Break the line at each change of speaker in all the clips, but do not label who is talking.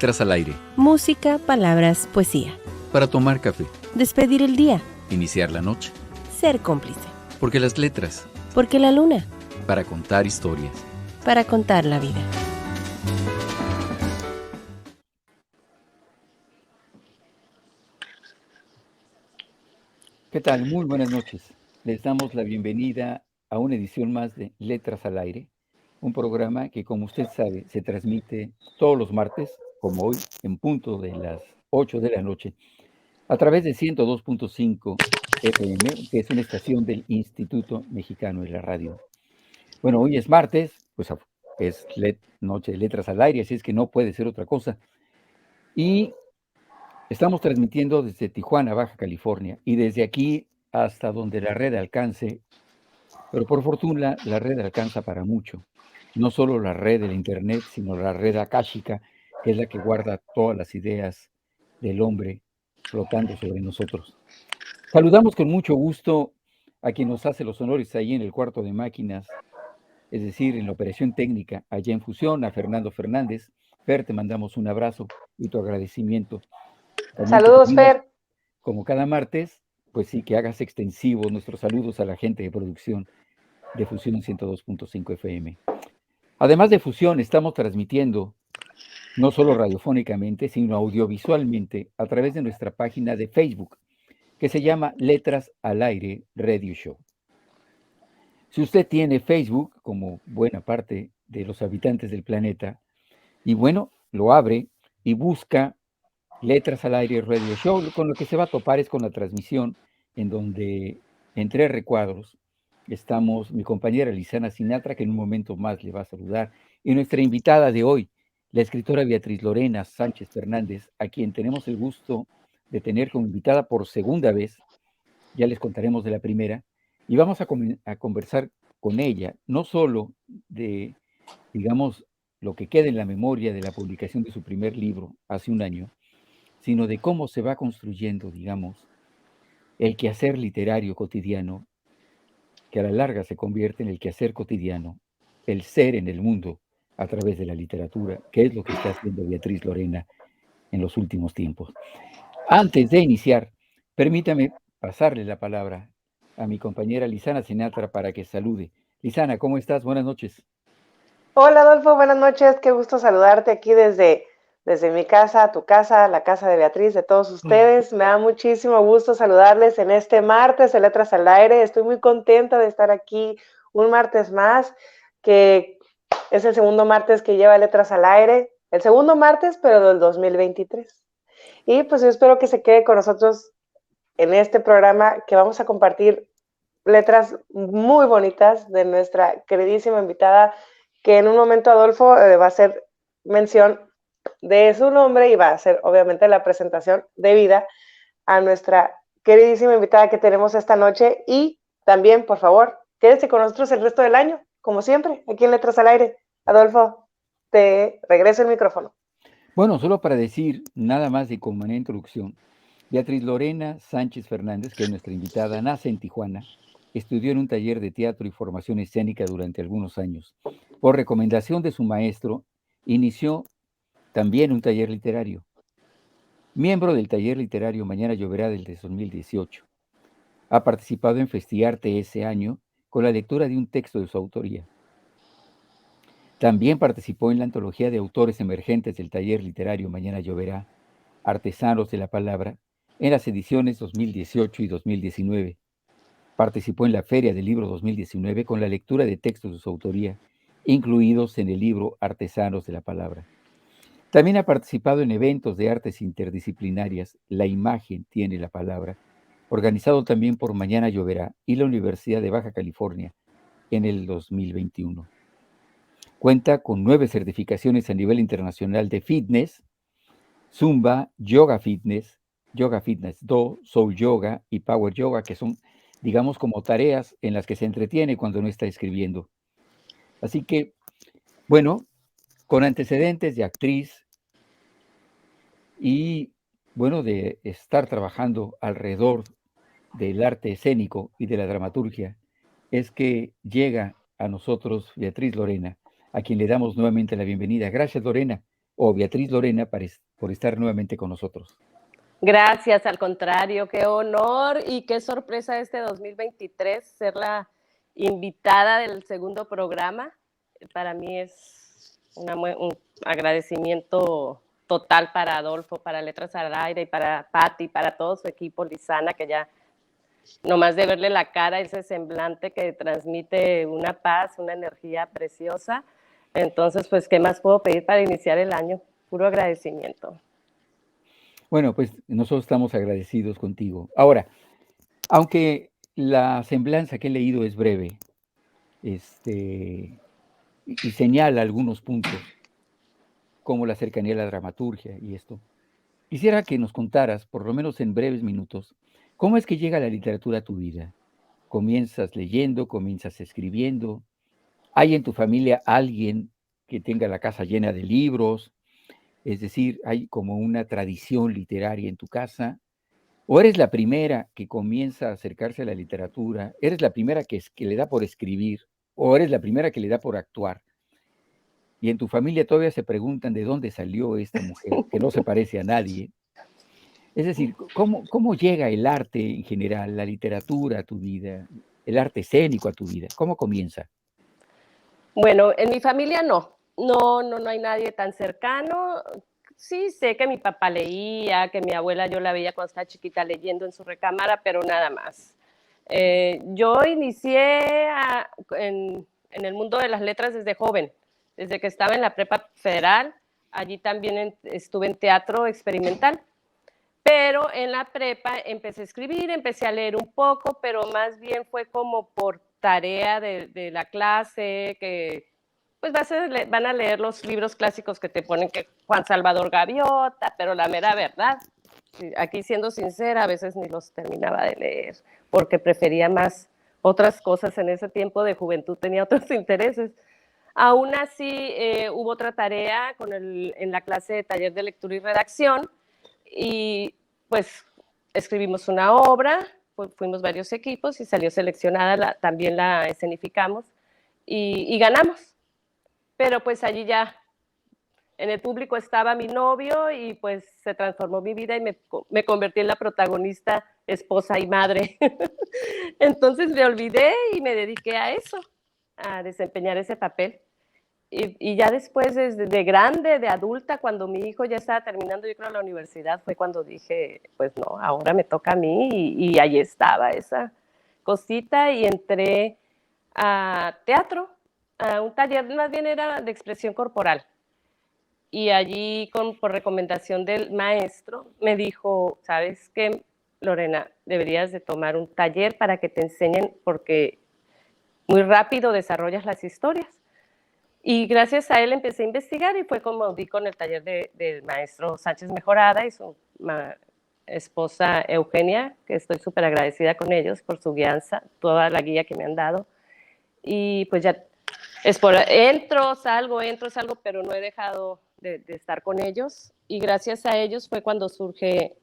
Letras al aire.
Música, palabras, poesía.
Para tomar café.
Despedir el día.
Iniciar la noche.
Ser cómplice.
Porque las letras.
Porque la luna.
Para contar historias.
Para contar la vida.
¿Qué tal? Muy buenas noches. Les damos la bienvenida a una edición más de Letras al Aire, un programa que, como usted sabe, se transmite todos los martes, como hoy, en punto de las 8 de la noche, a través de 102.5 FM, que es una estación del Instituto Mexicano de la Radio. Bueno, hoy es martes, pues es noche de Letras al Aire, así es que no puede ser otra cosa. Y estamos transmitiendo desde Tijuana, Baja California, y desde aquí hasta donde la red alcance, pero por fortuna la red alcanza para mucho. No solo la red de la Internet, sino la red akáshica, que es la que guarda todas las ideas del hombre flotando sobre nosotros. Saludamos con mucho gusto a quien nos hace los honores ahí en el cuarto de máquinas, es decir, en la operación técnica, allá en Fusión, a Fernando Fernández. Fer, te mandamos un abrazo y tu agradecimiento. También
Saludos, Fer.
Como cada martes, pues sí, que hagas extensivos nuestros saludos a la gente de producción de Fusión 102.5 FM. Además de Fusión, estamos transmitiendo no solo radiofónicamente, sino audiovisualmente a través de nuestra página de Facebook, que se llama Letras al Aire Radio Show. Si usted tiene Facebook, como buena parte de los habitantes del planeta, y bueno, lo abre y busca Letras al Aire Radio Show, con lo que se va a topar es con la transmisión en donde, en 3 recuadros, estamos mi compañera Lisana Sinatra, que en un momento más le va a saludar, y nuestra invitada de hoy, la escritora Beatriz Lorena Sánchez Fernández, a quien tenemos el gusto de tener como invitada por segunda vez, ya les contaremos de la primera, y vamos a conversar con ella, no solo de, digamos, lo que queda en la memoria de la publicación de su primer libro hace un año, sino de cómo se va construyendo, digamos, el quehacer literario cotidiano, que a la larga se convierte en el quehacer cotidiano, el ser en el mundo a través de la literatura, que es lo que está haciendo Beatriz Lorena en los últimos tiempos. Antes de iniciar, permítame pasarle la palabra a mi compañera Lisana Sinatra para que salude. Lisana, ¿cómo estás? Buenas noches.
Hola, Adolfo, buenas noches. Qué gusto saludarte aquí desde mi casa, tu casa, la casa de Beatriz, de todos ustedes. Me da muchísimo gusto saludarles en este martes de Letras al Aire. Estoy muy contenta de estar aquí un martes más, que es el segundo martes que lleva Letras al Aire. El segundo martes, pero del 2023. Y pues yo espero que se quede con nosotros en este programa, que vamos a compartir letras muy bonitas de nuestra queridísima invitada, que en un momento Adolfo va a hacer mención de su nombre y va a hacer obviamente la presentación debida a nuestra queridísima invitada que tenemos esta noche. Y también, por favor, quédese con nosotros el resto del año, como siempre, aquí en Letras al Aire. Adolfo, te regreso el micrófono.
Bueno, solo para decir nada más de como una introducción, Beatriz Lorena Sánchez Fernández, que es nuestra invitada, nace en Tijuana, estudió en un taller de teatro y formación escénica durante algunos años. Por recomendación de su maestro, inició también un taller literario. Miembro del taller literario Mañana Lloverá del 2018. Ha participado en Festiarte ese año con la lectura de un texto de su autoría. También participó en la antología de autores emergentes del taller literario Mañana Lloverá, Artesanos de la Palabra, en las ediciones 2018 y 2019. Participó en la Feria del Libro 2019 con la lectura de textos de su autoría, incluidos en el libro Artesanos de la Palabra. También ha participado en eventos de artes interdisciplinarias, La Imagen tiene la Palabra, organizado también por Mañana Lloverá y la Universidad de Baja California en el 2021. Cuenta con 9 certificaciones a nivel internacional de fitness, Zumba, Yoga Fitness 2, Soul Yoga y Power Yoga, que son, digamos, como tareas en las que se entretiene cuando no está escribiendo. Así que, bueno, con antecedentes de actriz y, bueno, de estar trabajando alrededor del arte escénico y de la dramaturgia, es que llega a nosotros Beatriz Lorena, a quien le damos nuevamente la bienvenida. Gracias, Lorena, o Beatriz Lorena por estar nuevamente con nosotros.
Gracias, al contrario, qué honor y qué sorpresa este 2023 ser la invitada del segundo programa. Para mí es un agradecimiento total para Adolfo, para Letras al Aire y para Patti, para todo su equipo, Lisana, que ya nomás de verle la cara, ese semblante que transmite una paz, una energía preciosa. Entonces, pues, ¿qué más puedo pedir para iniciar el año? Puro agradecimiento.
Bueno, pues nosotros estamos agradecidos contigo. Ahora, aunque la semblanza que he leído es breve, y señala algunos puntos, como la cercanía a la dramaturgia y esto, quisiera que nos contaras, por lo menos en breves minutos, cómo es que llega la literatura a tu vida. ¿Comienzas leyendo, comienzas escribiendo? ¿Hay en tu familia alguien que tenga la casa llena de libros? Es decir, ¿hay como una tradición literaria en tu casa? ¿O eres la primera que comienza a acercarse a la literatura? ¿Eres la primera que le da por escribir? ¿O eres la primera que le da por actuar? Y en tu familia todavía se preguntan de dónde salió esta mujer, que no se parece a nadie. Es decir, ¿cómo llega el arte en general, la literatura a tu vida, el arte escénico a tu vida? ¿Cómo comienza?
Bueno, en mi familia no hay nadie tan cercano. Sí sé que mi papá leía, que mi abuela yo la veía cuando estaba chiquita leyendo en su recámara, pero nada más. Yo inicié en el mundo de las letras desde joven, desde que estaba en la prepa federal. Allí también estuve en teatro experimental, pero en la prepa empecé a escribir, empecé a leer un poco, pero más bien fue como por tarea de la clase, que pues van a leer los libros clásicos que te ponen, que Juan Salvador Gaviota, pero la mera verdad, aquí siendo sincera, a veces ni los terminaba de leer, porque prefería más otras cosas. En ese tiempo de juventud tenía otros intereses. Aún así, hubo otra tarea en la clase de taller de lectura y redacción, y pues escribimos una obra, fuimos varios equipos y salió seleccionada, también la escenificamos y ganamos. Pero pues allí ya en el público estaba mi novio y pues se transformó mi vida y me convertí en la protagonista, esposa y madre. Entonces me olvidé y me dediqué a eso, a desempeñar ese papel. Y ya después, de grande, de adulta, cuando mi hijo ya estaba terminando, yo creo, la universidad, fue cuando dije, pues no, ahora me toca a mí, y ahí estaba esa cosita, y entré a teatro, a un taller, más bien era de expresión corporal, y allí, por recomendación del maestro, me dijo, ¿sabes qué, Lorena? Deberías de tomar un taller para que te enseñen, porque muy rápido desarrollas las historias. Y gracias a él empecé a investigar y fue como di con el taller del maestro Sánchez Mejorada y su esposa Eugenia, que estoy súper agradecida con ellos por su guianza, toda la guía que me han dado. Y pues ya entro, salgo, pero no he dejado de estar con ellos. Y gracias a ellos fue cuando surge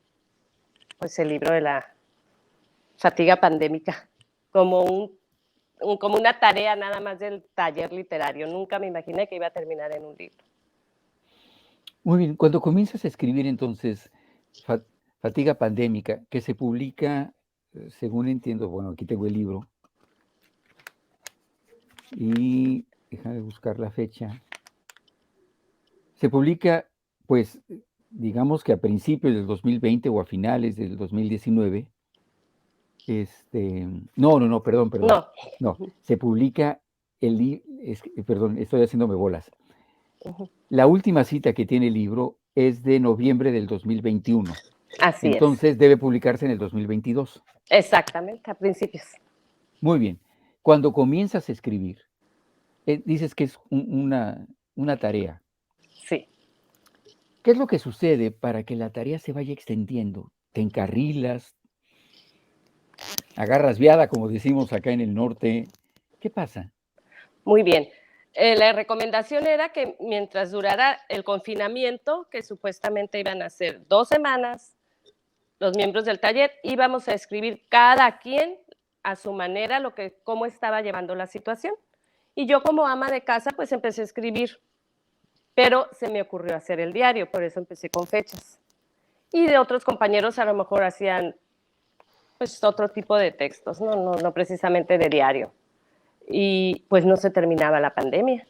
pues el libro de la fatiga pandémica, como una tarea nada más del taller literario. Nunca me imaginé que iba a terminar en un libro.
Muy bien, cuando comienzas a escribir entonces Fatiga Pandémica, que se publica, según entiendo, bueno, aquí tengo el libro, y déjame buscar la fecha. Se publica, pues, digamos que a principios del 2020 o a finales del 2019. No, perdón. No, se publica perdón, estoy haciéndome bolas. La última cita que tiene el libro es de noviembre del 2021.
Así
Entonces debe publicarse en el 2022.
Exactamente, a principios.
Muy bien. Cuando comienzas a escribir, dices que es una tarea.
Sí.
¿Qué es lo que sucede para que la tarea se vaya extendiendo? ¿Te encarrilas? ¿Agarras viada, como decimos acá en el norte? ¿Qué pasa?
Muy bien. La recomendación era que mientras durara el confinamiento, que supuestamente iban a ser 2 semanas, los miembros del taller íbamos a escribir cada quien a su manera cómo estaba llevando la situación. Y yo, como ama de casa, pues empecé a escribir pero se me ocurrió hacer el diario, por eso empecé con fechas. Y de otros compañeros a lo mejor hacían pues otro tipo de textos, no precisamente de diario. Y pues no se terminaba la pandemia.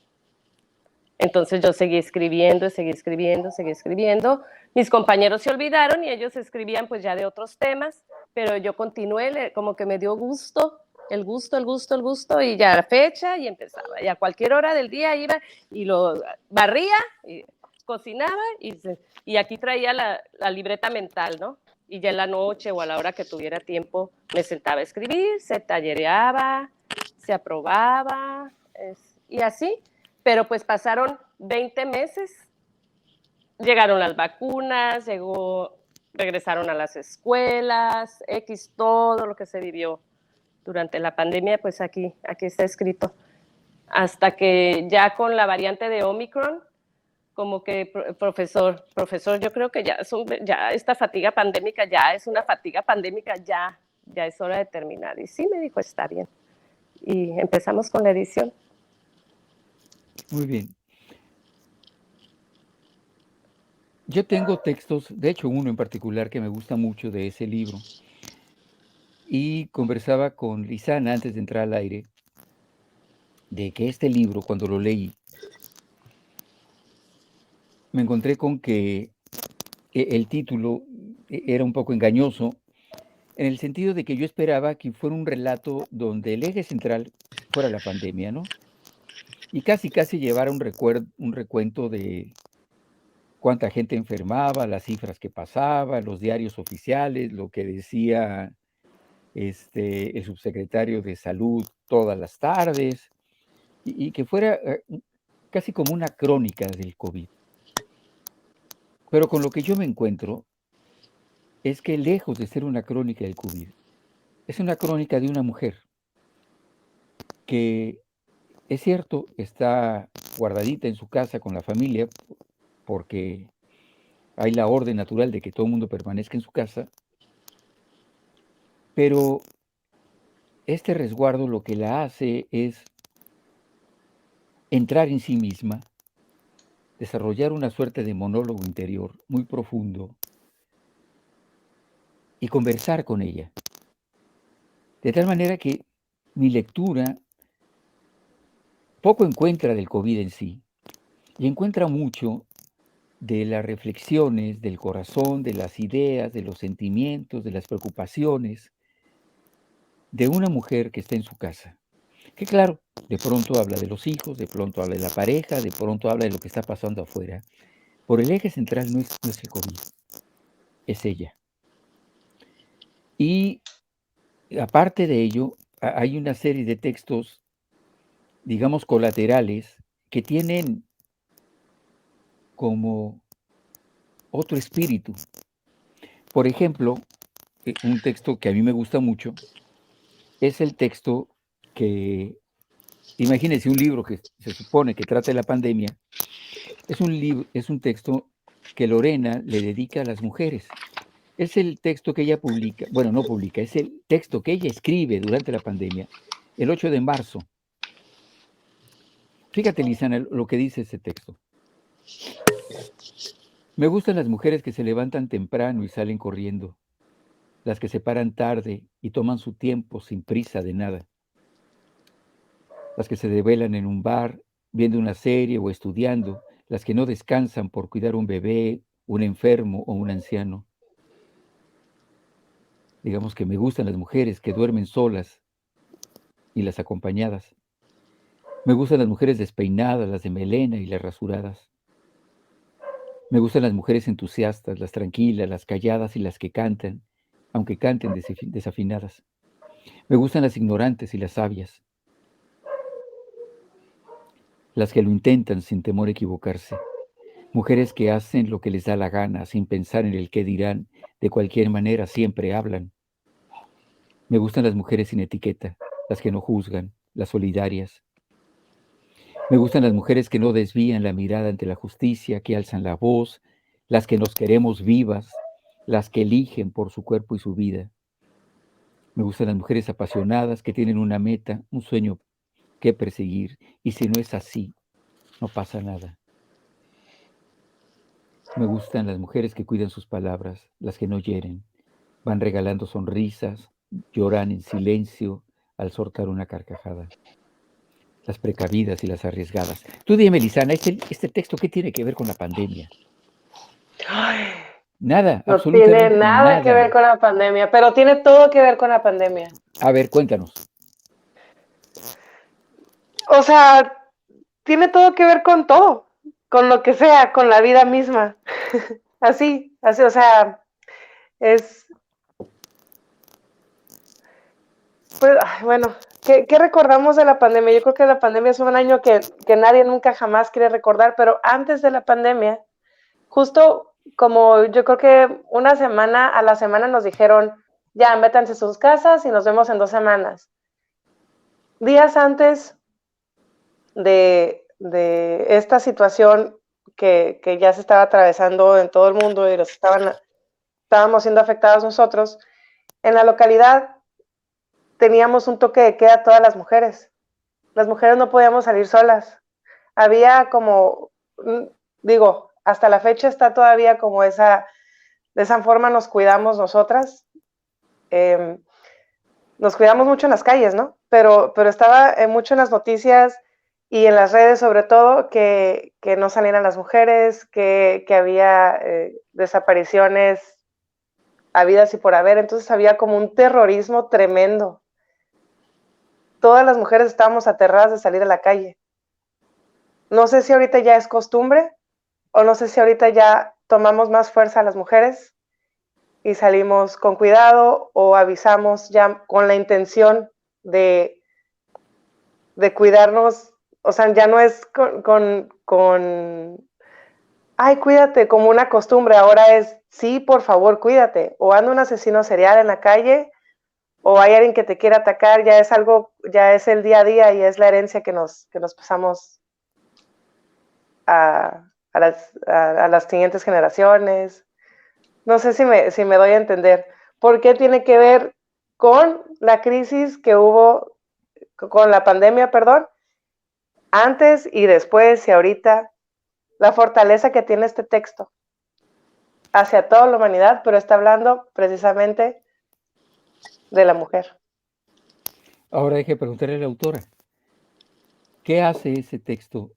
Entonces yo seguí escribiendo, seguí escribiendo, seguí escribiendo. Mis compañeros se olvidaron y ellos escribían pues ya de otros temas, pero yo continué, como que me dio gusto, el gusto, y ya la fecha y empezaba. Y a cualquier hora del día iba y lo barría, y cocinaba y aquí traía la libreta mental, ¿no? Y ya en la noche o a la hora que tuviera tiempo me sentaba a escribir, se tallereaba, se aprobaba, y así. Pero pues pasaron 20 meses, llegaron las vacunas, regresaron a las escuelas, todo lo que se vivió durante la pandemia, pues aquí está escrito. Hasta que ya con la variante de Omicron, como que, profesor, yo creo que ya esta fatiga pandémica ya es una fatiga pandémica, ya es hora de terminar. Y sí, me dijo, está bien. Y empezamos con la edición.
Muy bien. Yo tengo textos, de hecho uno en particular que me gusta mucho de ese libro, y conversaba con Lisana antes de entrar al aire, de que este libro, cuando lo leí, me encontré con que el título era un poco engañoso, en el sentido de que yo esperaba que fuera un relato donde el eje central fuera la pandemia, ¿no? Y casi llevara un recuento de cuánta gente enfermaba, las cifras que pasaba, los diarios oficiales, lo que decía el subsecretario de Salud todas las tardes, y que fuera casi como una crónica del COVID. Pero con lo que yo me encuentro es que lejos de ser una crónica del COVID, es una crónica de una mujer que, es cierto, está guardadita en su casa con la familia porque hay la orden natural de que todo el mundo permanezca en su casa, pero este resguardo lo que la hace es entrar en sí misma, desarrollar una suerte de monólogo interior muy profundo y conversar con ella. De tal manera que mi lectura poco encuentra del COVID en sí y encuentra mucho de las reflexiones, del corazón, de las ideas, de los sentimientos, de las preocupaciones de una mujer que está en su casa. Que claro, de pronto habla de los hijos, de pronto habla de la pareja, de pronto habla de lo que está pasando afuera. Por el eje central no es el COVID, es ella. Y aparte de ello, hay una serie de textos, digamos, colaterales, que tienen como otro espíritu. Por ejemplo, un texto que a mí me gusta mucho es el texto que, imagínense, un libro que se supone que trata de la pandemia, es un texto que Lorena le dedica a las mujeres. Es el texto que ella publica, bueno, no publica, es el texto que ella escribe durante la pandemia, el 8 de marzo. Fíjate, Lisana, lo que dice ese texto. Me gustan las mujeres que se levantan temprano y salen corriendo, las que se paran tarde y toman su tiempo sin prisa de nada, las que se develan en un bar, viendo una serie o estudiando, las que no descansan por cuidar un bebé, un enfermo o un anciano. Digamos que me gustan las mujeres que duermen solas y las acompañadas. Me gustan las mujeres despeinadas, las de melena y las rasuradas. Me gustan las mujeres entusiastas, las tranquilas, las calladas y las que cantan, aunque canten desafinadas. Me gustan las ignorantes y las sabias, las que lo intentan sin temor a equivocarse. Mujeres que hacen lo que les da la gana, sin pensar en el qué dirán, de cualquier manera siempre hablan. Me gustan las mujeres sin etiqueta, las que no juzgan, las solidarias. Me gustan las mujeres que no desvían la mirada ante la justicia, que alzan la voz, las que nos queremos vivas, las que eligen por su cuerpo y su vida. Me gustan las mujeres apasionadas que tienen una meta, un sueño que perseguir, y si no es así, no pasa nada. Me gustan las mujeres que cuidan sus palabras, las que no hieren, van regalando sonrisas, lloran en silencio al soltar una carcajada. Las precavidas y las arriesgadas. Tú dime, Lisana, este texto, ¿qué tiene que ver con la pandemia?
Ay,
Nada,
no tiene
absolutamente
nada que ver
nada.
con la pandemia, pero tiene todo que ver con la pandemia.
A ver, cuéntanos.
O sea, tiene todo que ver con todo, con lo que sea, con la vida misma. Así, o sea, es, pues, bueno, ¿qué recordamos de la pandemia? Yo creo que la pandemia es un año que nadie nunca jamás quiere recordar, pero antes de la pandemia, justo como yo creo que a la semana nos dijeron, ya, métanse a sus casas y nos vemos en 2 semanas. Días antes de esta situación que ya se estaba atravesando en todo el mundo y estábamos siendo afectados nosotros, en la localidad teníamos un toque de queda a todas las mujeres. Las mujeres no podíamos salir solas. Había como, digo, hasta la fecha está todavía como de esa forma nos cuidamos nosotras. Nos cuidamos mucho en las calles, ¿no? Pero estaba mucho en las noticias y en las redes sobre todo que no salieran las mujeres, que había desapariciones habidas y por haber, entonces había como un terrorismo tremendo. Todas las mujeres estábamos aterradas de salir a la calle. No sé si ahorita ya es costumbre o no sé si ahorita ya tomamos más fuerza a las mujeres y salimos con cuidado o avisamos ya con la intención de cuidarnos, o sea, ya no es ay, cuídate, como una costumbre, ahora es, sí, por favor, cuídate, o anda un asesino serial en la calle, o hay alguien que te quiere atacar, ya es algo, ya es el día a día y es la herencia que nos pasamos a las siguientes generaciones. No sé si me doy a entender. ¿Por qué tiene que ver con la crisis que hubo, con la pandemia, perdón, antes y después y ahorita? La fortaleza que tiene este texto hacia toda la humanidad, pero está hablando precisamente de la mujer.
Ahora hay que preguntarle a la autora, ¿qué hace ese texto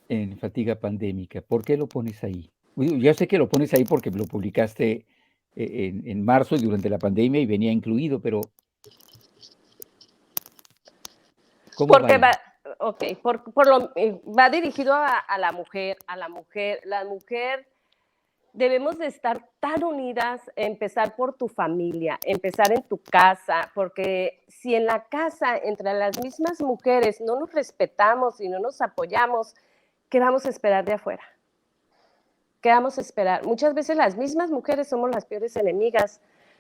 en Fatiga Pandémica? ¿Por qué lo pones ahí? Ya sé que lo pones ahí porque lo publicaste en marzo y durante la pandemia y venía incluido, pero ¿cómo va
Porque
ahí?
va, ok, va dirigido a la mujer, la mujer debemos de estar tan unidas, empezar por tu familia, empezar en tu casa, porque si en la casa, entre las mismas mujeres, no nos respetamos y no nos apoyamos, ¿qué vamos a esperar de afuera? ¿Qué vamos a esperar? Muchas veces las mismas mujeres somos las peores enemigas.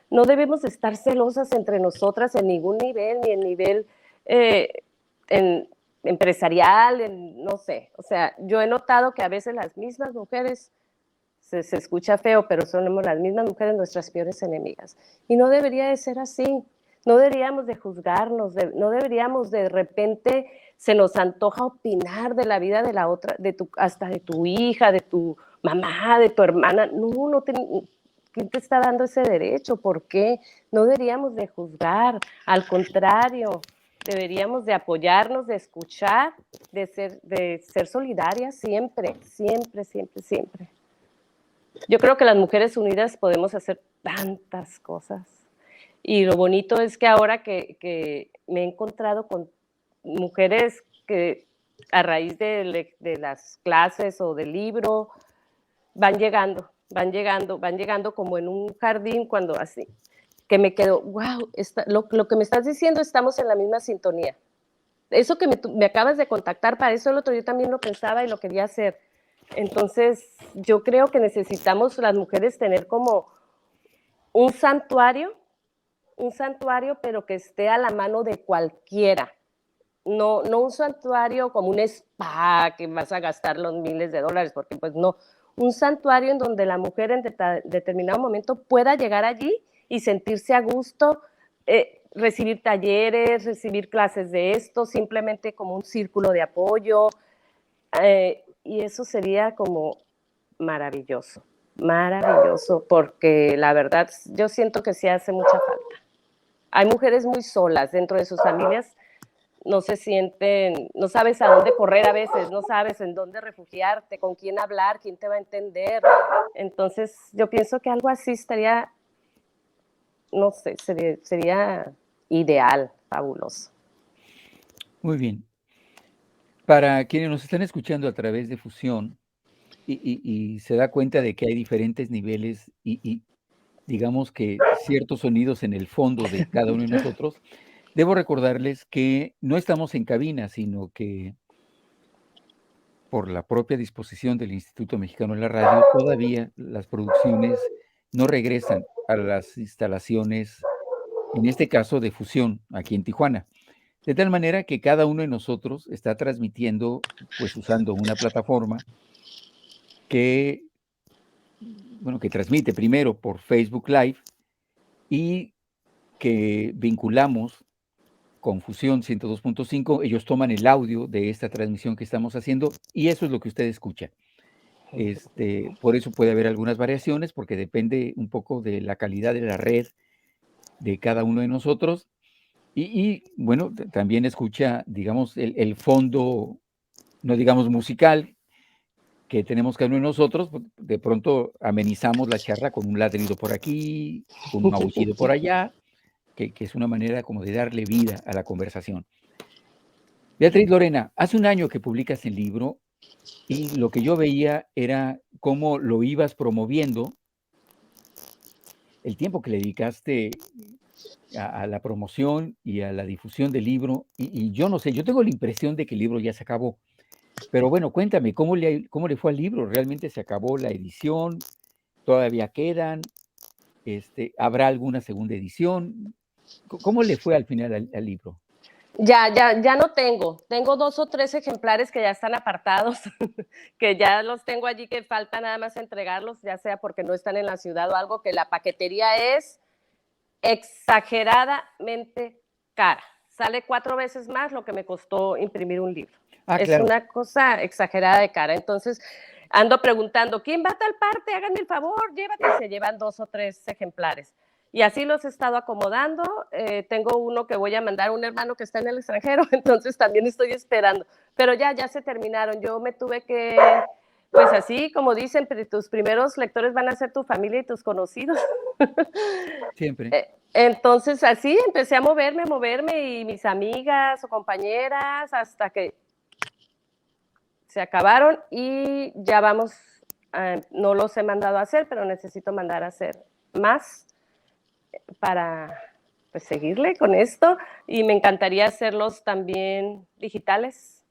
No debemos de estar celosas entre nosotras en ningún nivel, ni en nivel eh, en empresarial, no sé. O sea, yo he notado que a veces las mismas mujeres se escucha feo, pero somos las mismas mujeres nuestras peores enemigas. Y no debería de ser así. No deberíamos de juzgarnos, no deberíamos de repente se nos antoja opinar de la vida de la otra, hasta de tu hija, de tu mamá, de tu hermana. ¿Quién te está dando ese derecho? ¿Por qué? No deberíamos de juzgar, al contrario, deberíamos de apoyarnos, de escuchar, de ser solidarias siempre, siempre, siempre, siempre. Yo creo que las mujeres unidas podemos hacer tantas cosas. Y lo bonito es que ahora que me he encontrado con mujeres que a raíz de las clases o del libro van llegando como en un jardín cuando así, que me quedo, wow, lo que me estás diciendo, estamos en la misma sintonía. Eso que me acabas de contactar, para eso el otro yo también lo pensaba y lo quería hacer. Entonces, yo creo que necesitamos las mujeres tener como un santuario, pero que esté a la mano de cualquiera. No un santuario como un spa que vas a gastar los miles de dólares, porque pues no. Un santuario en donde la mujer en determinado momento pueda llegar allí y sentirse a gusto, recibir talleres, recibir clases de esto, simplemente como un círculo de apoyo, y eso sería como maravilloso. Maravilloso, porque la verdad yo siento que sí hace mucha falta. Hay mujeres muy solas dentro de sus familias, no se sienten, no sabes a dónde correr a veces, no sabes en dónde refugiarte, con quién hablar, quién te va a entender. Entonces yo pienso que algo así estaría, no sé, sería ideal, fabuloso.
Muy bien. Para quienes nos están escuchando a través de Fusión y se da cuenta de que hay diferentes niveles y digamos que ciertos sonidos en el fondo de cada uno de nosotros, debo recordarles que no estamos en cabina, sino que por la propia disposición del Instituto Mexicano de la Radio, todavía las producciones no regresan a las instalaciones, en este caso de Fusión, aquí en Tijuana. De tal manera que cada uno de nosotros está transmitiendo, pues usando una plataforma que, bueno, que transmite primero por Facebook Live y que vinculamos con Fusión 102.5. Ellos toman el audio de esta transmisión que estamos haciendo y eso es lo que usted escucha. Por eso puede haber algunas variaciones porque depende un poco de la calidad de la red de cada uno de nosotros. Bueno, también escucha, digamos, el fondo, no digamos musical, que tenemos cada uno de nosotros. De pronto amenizamos la charla con un ladrido por aquí, con un aullido por allá, que es una manera como de darle vida a la conversación. Beatriz Lorena, hace un año que publicas el libro y lo que yo veía era cómo lo ibas promoviendo, el tiempo que le dedicaste a la promoción y a la difusión del libro, y yo no sé, yo tengo la impresión de que el libro ya se acabó, pero bueno, cuéntame, ¿cómo le fue al libro? ¿Realmente se acabó la edición? ¿Todavía quedan? ¿Habrá alguna segunda edición? ¿Cómo le fue al final al libro?
Ya no tengo 2 o 3 ejemplares que ya están apartados, que ya los tengo allí, que falta nada más entregarlos, ya sea porque no están en la ciudad o algo, que la paquetería es exageradamente cara. Sale 4 veces más lo que me costó imprimir un libro. Es
Claro.
una cosa exagerada de cara. Entonces, ando preguntando, ¿quién va a tal parte? Háganme el favor, llévate. Se llevan 2 o 3 ejemplares. Y así los he estado acomodando. Tengo uno que voy a mandar a un hermano que está en el extranjero, entonces también estoy esperando. Pero ya se terminaron. Yo me tuve que, pues así como dicen, tus primeros lectores van a ser tu familia y tus conocidos.
Siempre.
Entonces así empecé a moverme y mis amigas o compañeras hasta que se acabaron y ya vamos, no los he mandado a hacer, pero necesito mandar a hacer más para pues, seguirle con esto y me encantaría hacerlos también digitales.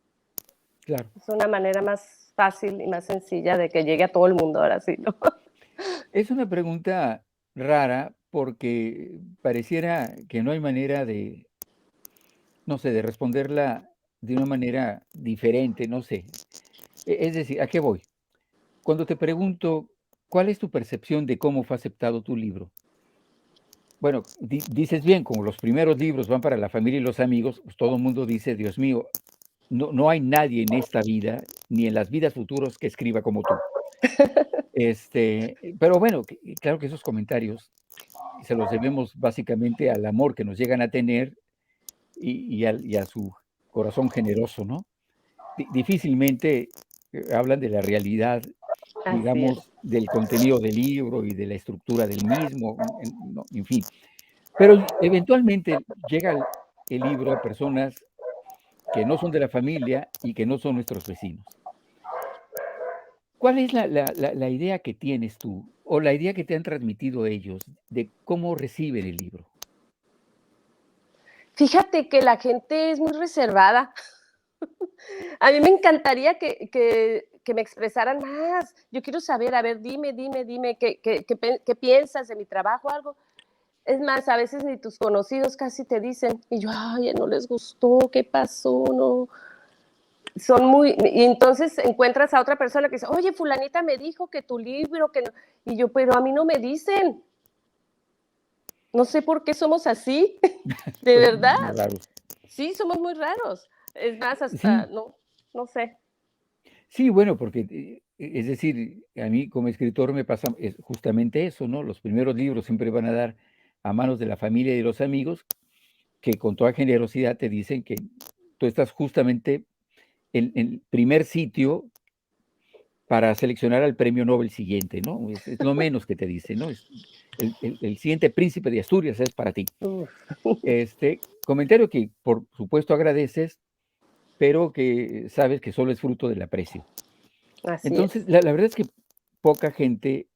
Claro.
Es una manera más fácil y más sencilla de que llegue a todo el mundo ahora sí, ¿no?
Es una pregunta rara porque pareciera que no hay manera de, no sé, de responderla de una manera diferente, no sé. Es decir, ¿a qué voy? Cuando te pregunto, ¿cuál es tu percepción de cómo fue aceptado tu libro? Bueno, dices bien, como los primeros libros van para la familia y los amigos, pues todo el mundo dice, Dios mío, no hay nadie en esta vida, ni en las vidas futuras, que escriba como tú. Pero bueno, claro que esos comentarios se los debemos básicamente al amor que nos llegan a tener y a su corazón generoso, ¿no? Difícilmente hablan de la realidad, digamos, del contenido del libro y de la estructura del mismo, en fin. Pero eventualmente llega el libro a personas que no son de la familia y que no son nuestros vecinos. ¿Cuál es la idea que tienes tú o la idea que te han transmitido ellos de cómo reciben el libro?
Fíjate que la gente es muy reservada. A mí me encantaría que me expresaran más. Yo quiero saber, a ver, dime, ¿qué piensas de mi trabajo? Algo. Es más, a veces ni tus conocidos casi te dicen, y yo, ay, no les gustó, ¿qué pasó? No. Son muy, y entonces encuentras a otra persona que dice, oye, fulanita me dijo que tu libro, que no. Y yo, pero a mí no me dicen. No sé por qué somos así, de verdad.
Raros.
Sí, somos muy raros. Es más, hasta,
Sí.
no sé.
Sí, bueno, porque es decir, a mí como escritor me pasa justamente eso, ¿no? Los primeros libros siempre van a dar a manos de la familia y de los amigos que con toda generosidad te dicen que tú estás justamente en el primer sitio para seleccionar al premio Nobel siguiente, ¿no? Es lo menos que te dicen, ¿no? El siguiente príncipe de Asturias es para ti. Comentario que por supuesto agradeces, pero que sabes que solo es fruto del aprecio.
Así
Entonces,
es.
la verdad es que poca gente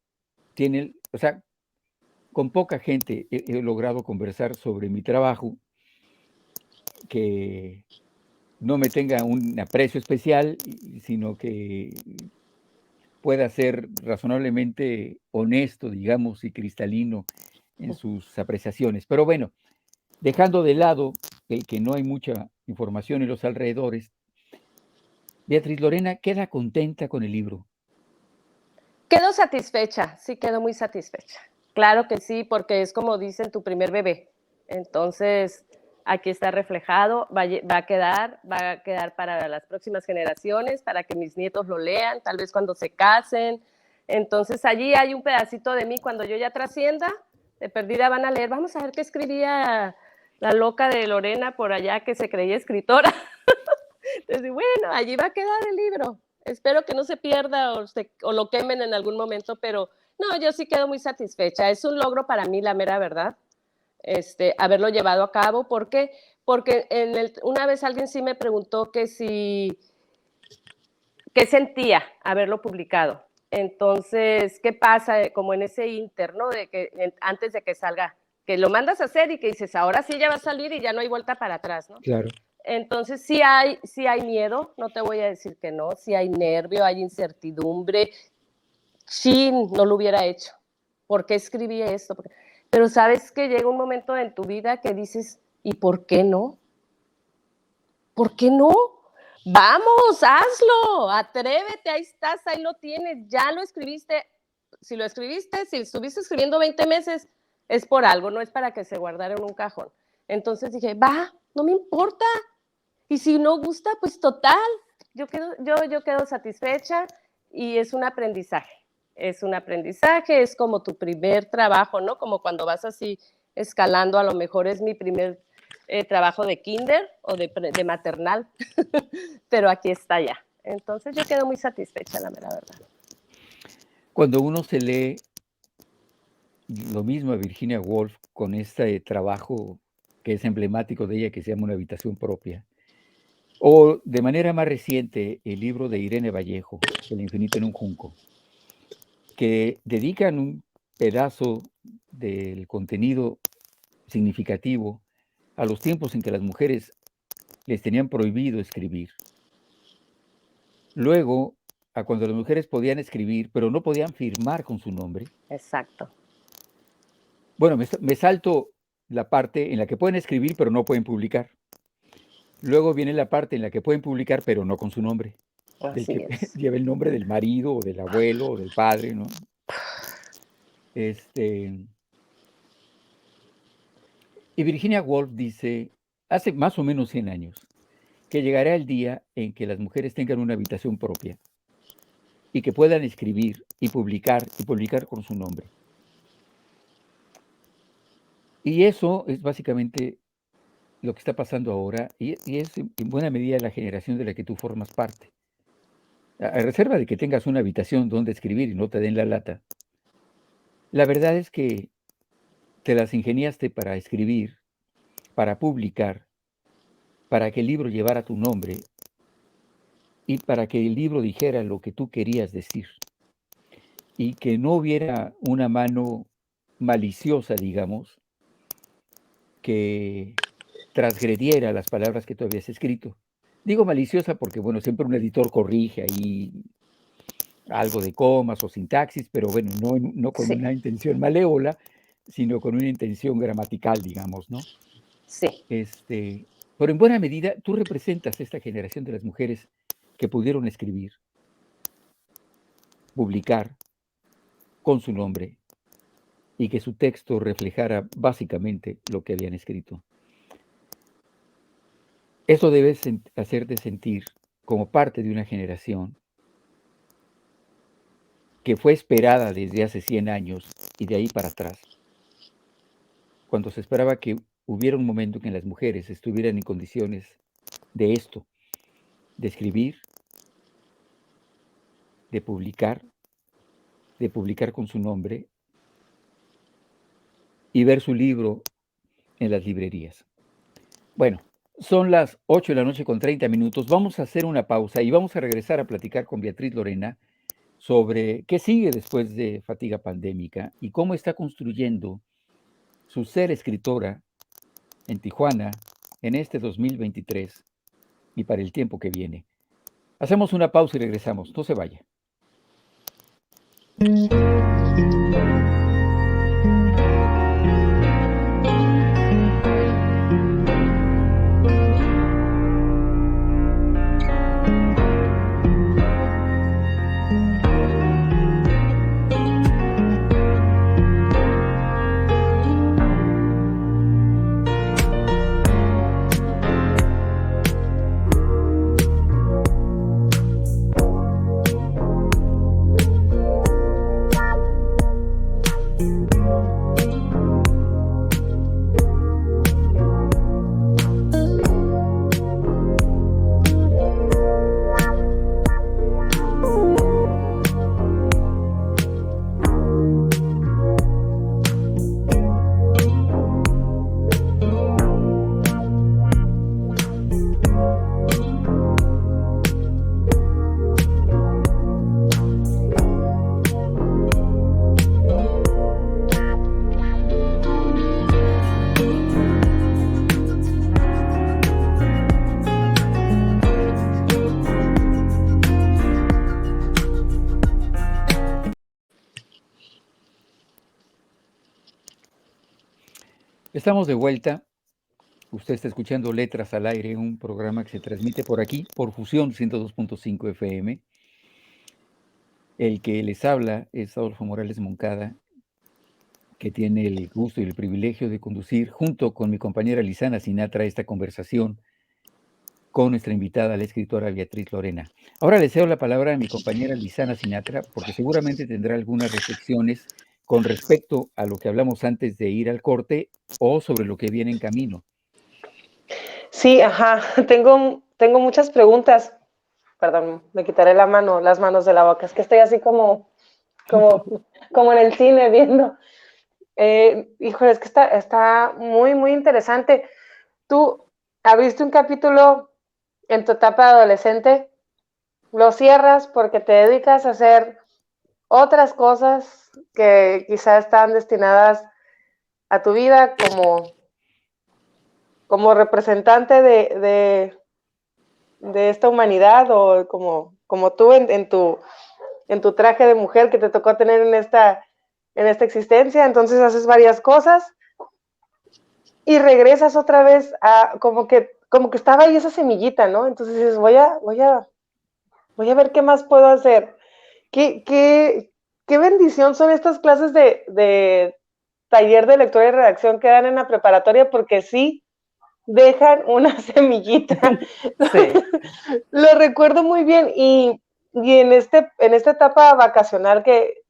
tiene, o sea, con poca gente he logrado conversar sobre mi trabajo que no me tenga un aprecio especial, sino que pueda ser razonablemente honesto, digamos, y cristalino en sus apreciaciones. Pero bueno, dejando de lado el que no hay mucha información en los alrededores, Beatriz Lorena queda contenta con el libro.
Quedo satisfecha, sí, quedo muy satisfecha. Claro que sí, porque es como dicen, tu primer bebé. Entonces, aquí está reflejado, va a quedar para las próximas generaciones, para que mis nietos lo lean, tal vez cuando se casen. Entonces, allí hay un pedacito de mí, cuando yo ya trascienda, de perdida van a leer, vamos a ver qué escribía la loca de Lorena por allá que se creía escritora. Entonces, bueno, allí va a quedar el libro. Espero que no se pierda o lo quemen en algún momento, pero no, yo sí quedo muy satisfecha. Es un logro para mí, la mera verdad, haberlo llevado a cabo. ¿Por qué? Porque una vez alguien sí me preguntó qué sentía haberlo publicado. Entonces, ¿qué pasa como en ese inter, ¿no? Antes de que salga, que lo mandas a hacer y que dices, ahora sí ya va a salir y ya no hay vuelta para atrás, ¿no?
Claro.
Entonces sí hay miedo, no te voy a decir que no, sí hay nervio, hay incertidumbre. Sí, no lo hubiera hecho. ¿Por qué escribí esto? Pero sabes que llega un momento en tu vida que dices, ¿y por qué no? ¿Por qué no? Vamos, hazlo, atrévete, ahí estás, ahí lo tienes, ya lo escribiste. Si lo escribiste, si estuviste escribiendo 20 meses, es por algo, no es para que se guardara en un cajón. Entonces dije, va, no me importa, y si no gusta, pues total, yo quedo satisfecha y es un aprendizaje. Es un aprendizaje, es como tu primer trabajo, ¿no? Como cuando vas así escalando, a lo mejor es mi primer trabajo de kinder o de maternal, pero aquí está ya. Entonces yo quedo muy satisfecha, la mera verdad.
Cuando uno se lee lo mismo a Virginia Woolf con este trabajo que es emblemático de ella, que se llama Una habitación propia, o de manera más reciente el libro de Irene Vallejo, El infinito en un junco, que dedican un pedazo del contenido significativo a los tiempos en que las mujeres les tenían prohibido escribir. Luego, a cuando las mujeres podían escribir, pero no podían firmar con su nombre.
Exacto.
Bueno, me salto la parte en la que pueden escribir, pero no pueden publicar. Luego viene la parte en la que pueden publicar, pero no con su nombre, del
Así
que
es.
lleva el nombre del marido, o del abuelo, o del padre, ¿no? Y Virginia Woolf dice, hace más o menos 100 años, que llegará el día en que las mujeres tengan una habitación propia y que puedan escribir y publicar con su nombre. Y eso es básicamente lo que está pasando ahora y es en buena medida la generación de la que tú formas parte. A reserva de que tengas una habitación donde escribir y no te den la lata, la verdad es que te las ingeniaste para escribir, para publicar, para que el libro llevara tu nombre y para que el libro dijera lo que tú querías decir y que no hubiera una mano maliciosa, digamos, que transgrediera las palabras que tú habías escrito. Digo maliciosa porque, bueno, siempre un editor corrige ahí algo de comas o sintaxis, pero bueno, no con
Sí,
una intención malévola, sino con una intención gramatical, digamos, ¿no?
sí.
Pero en buena medida tú representas esta generación de las mujeres que pudieron escribir, publicar con su nombre y que su texto reflejara básicamente lo que habían escrito. Eso debe hacerte sentir como parte de una generación que fue esperada desde hace 100 años y de ahí para atrás, cuando se esperaba que hubiera un momento en que las mujeres estuvieran en condiciones de esto, de escribir, de publicar con su nombre y ver su libro en las librerías. Bueno, son las 8 de la noche con 30 minutos. Vamos a hacer una pausa y vamos a regresar a platicar con Beatriz Lorena sobre qué sigue después de Fatiga Pandémica y cómo está construyendo su ser escritora en Tijuana en este 2023 y para el tiempo que viene. Hacemos una pausa y regresamos. No se vaya. Estamos de vuelta. Usted está escuchando Letras al Aire, un programa que se transmite por aquí, por Fusión 102.5 FM. El que les habla es Adolfo Morales Moncada, que tiene el gusto y el privilegio de conducir, junto con mi compañera Lisana Sinatra, esta conversación con nuestra invitada, la escritora Beatriz Lorena. Ahora le cedo la palabra a mi compañera Lisana Sinatra, porque seguramente tendrá algunas reflexiones con respecto a lo que hablamos antes de ir al corte o sobre lo que viene en camino.
Sí, ajá, tengo muchas preguntas. Perdón, me quitaré las manos de la boca. Es que estoy así como en el cine viendo. Híjole, es que está muy, muy interesante. Tú abriste un capítulo en tu etapa de adolescente, lo cierras porque te dedicas a hacer otras cosas que quizás están destinadas a tu vida como representante de esta humanidad, o como tú en tu traje de mujer que te tocó tener en esta existencia. Entonces haces varias cosas y regresas otra vez a como que estaba ahí esa semillita, ¿no? Entonces dices, voy a ver qué más puedo hacer. Qué bendición son estas clases de taller de lectura y redacción que dan en la preparatoria, porque sí dejan una semillita. Sí. Lo recuerdo muy bien, y en esta etapa vacacional que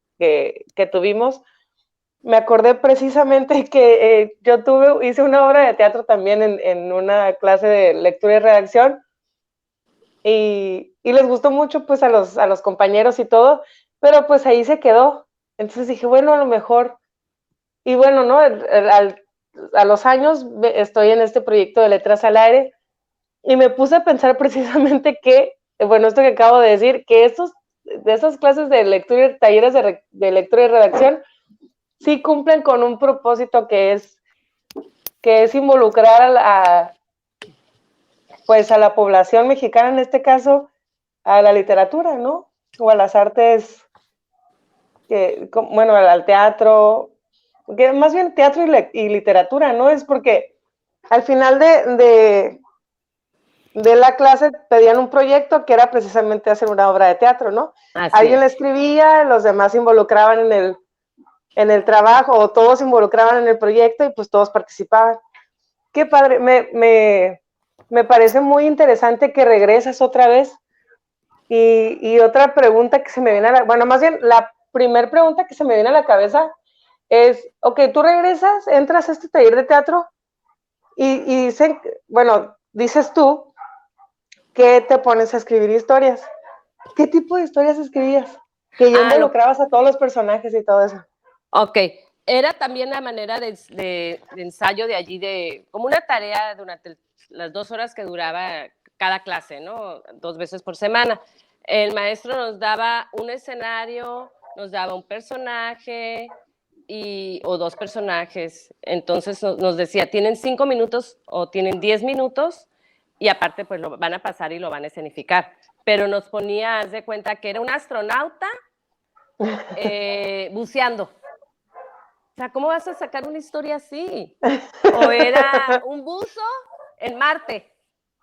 tuvimos, me acordé precisamente que hice una obra de teatro también en una clase de lectura y redacción, y les gustó mucho pues a los compañeros y todo, pero pues ahí se quedó. Entonces dije, bueno, a lo mejor, y bueno, ¿no? A los años estoy en este proyecto de Letras al Aire, y me puse a pensar precisamente que, bueno, esto que acabo de decir, que de esas clases de lectura, talleres de lectura y redacción, sí cumplen con un propósito que es involucrar pues a la población mexicana, en este caso, a la literatura, ¿no? O a las artes, bueno, al teatro, que más bien teatro y literatura, ¿no? Es porque al final de la clase pedían un proyecto que era precisamente hacer una obra de teatro, ¿no? Alguien la escribía, los demás se involucraban en el trabajo, o todos se involucraban en el proyecto y pues todos participaban. Qué padre, me parece muy interesante que regresas otra vez. Y otra pregunta que se me viene bueno, más bien primer pregunta que se me viene a la cabeza es, ok, tú regresas, entras a este taller de teatro y bueno, dices tú que te pones a escribir historias. ¿Qué tipo de historias escribías? Que ya involucrabas a todos los personajes y todo eso.
Ok, era también la manera de ensayo de allí, como una tarea durante las 2 horas que duraba cada clase, ¿no? 2 veces por semana. El maestro nos daba un escenario, nos daba un personaje o 2 personajes. Entonces nos decía, tienen 5 minutos o tienen 10 minutos y aparte pues lo van a pasar y lo van a escenificar. Pero nos ponía, haz de cuenta que era un astronauta buceando. O sea, ¿cómo vas a sacar una historia así? O era un buzo en Marte.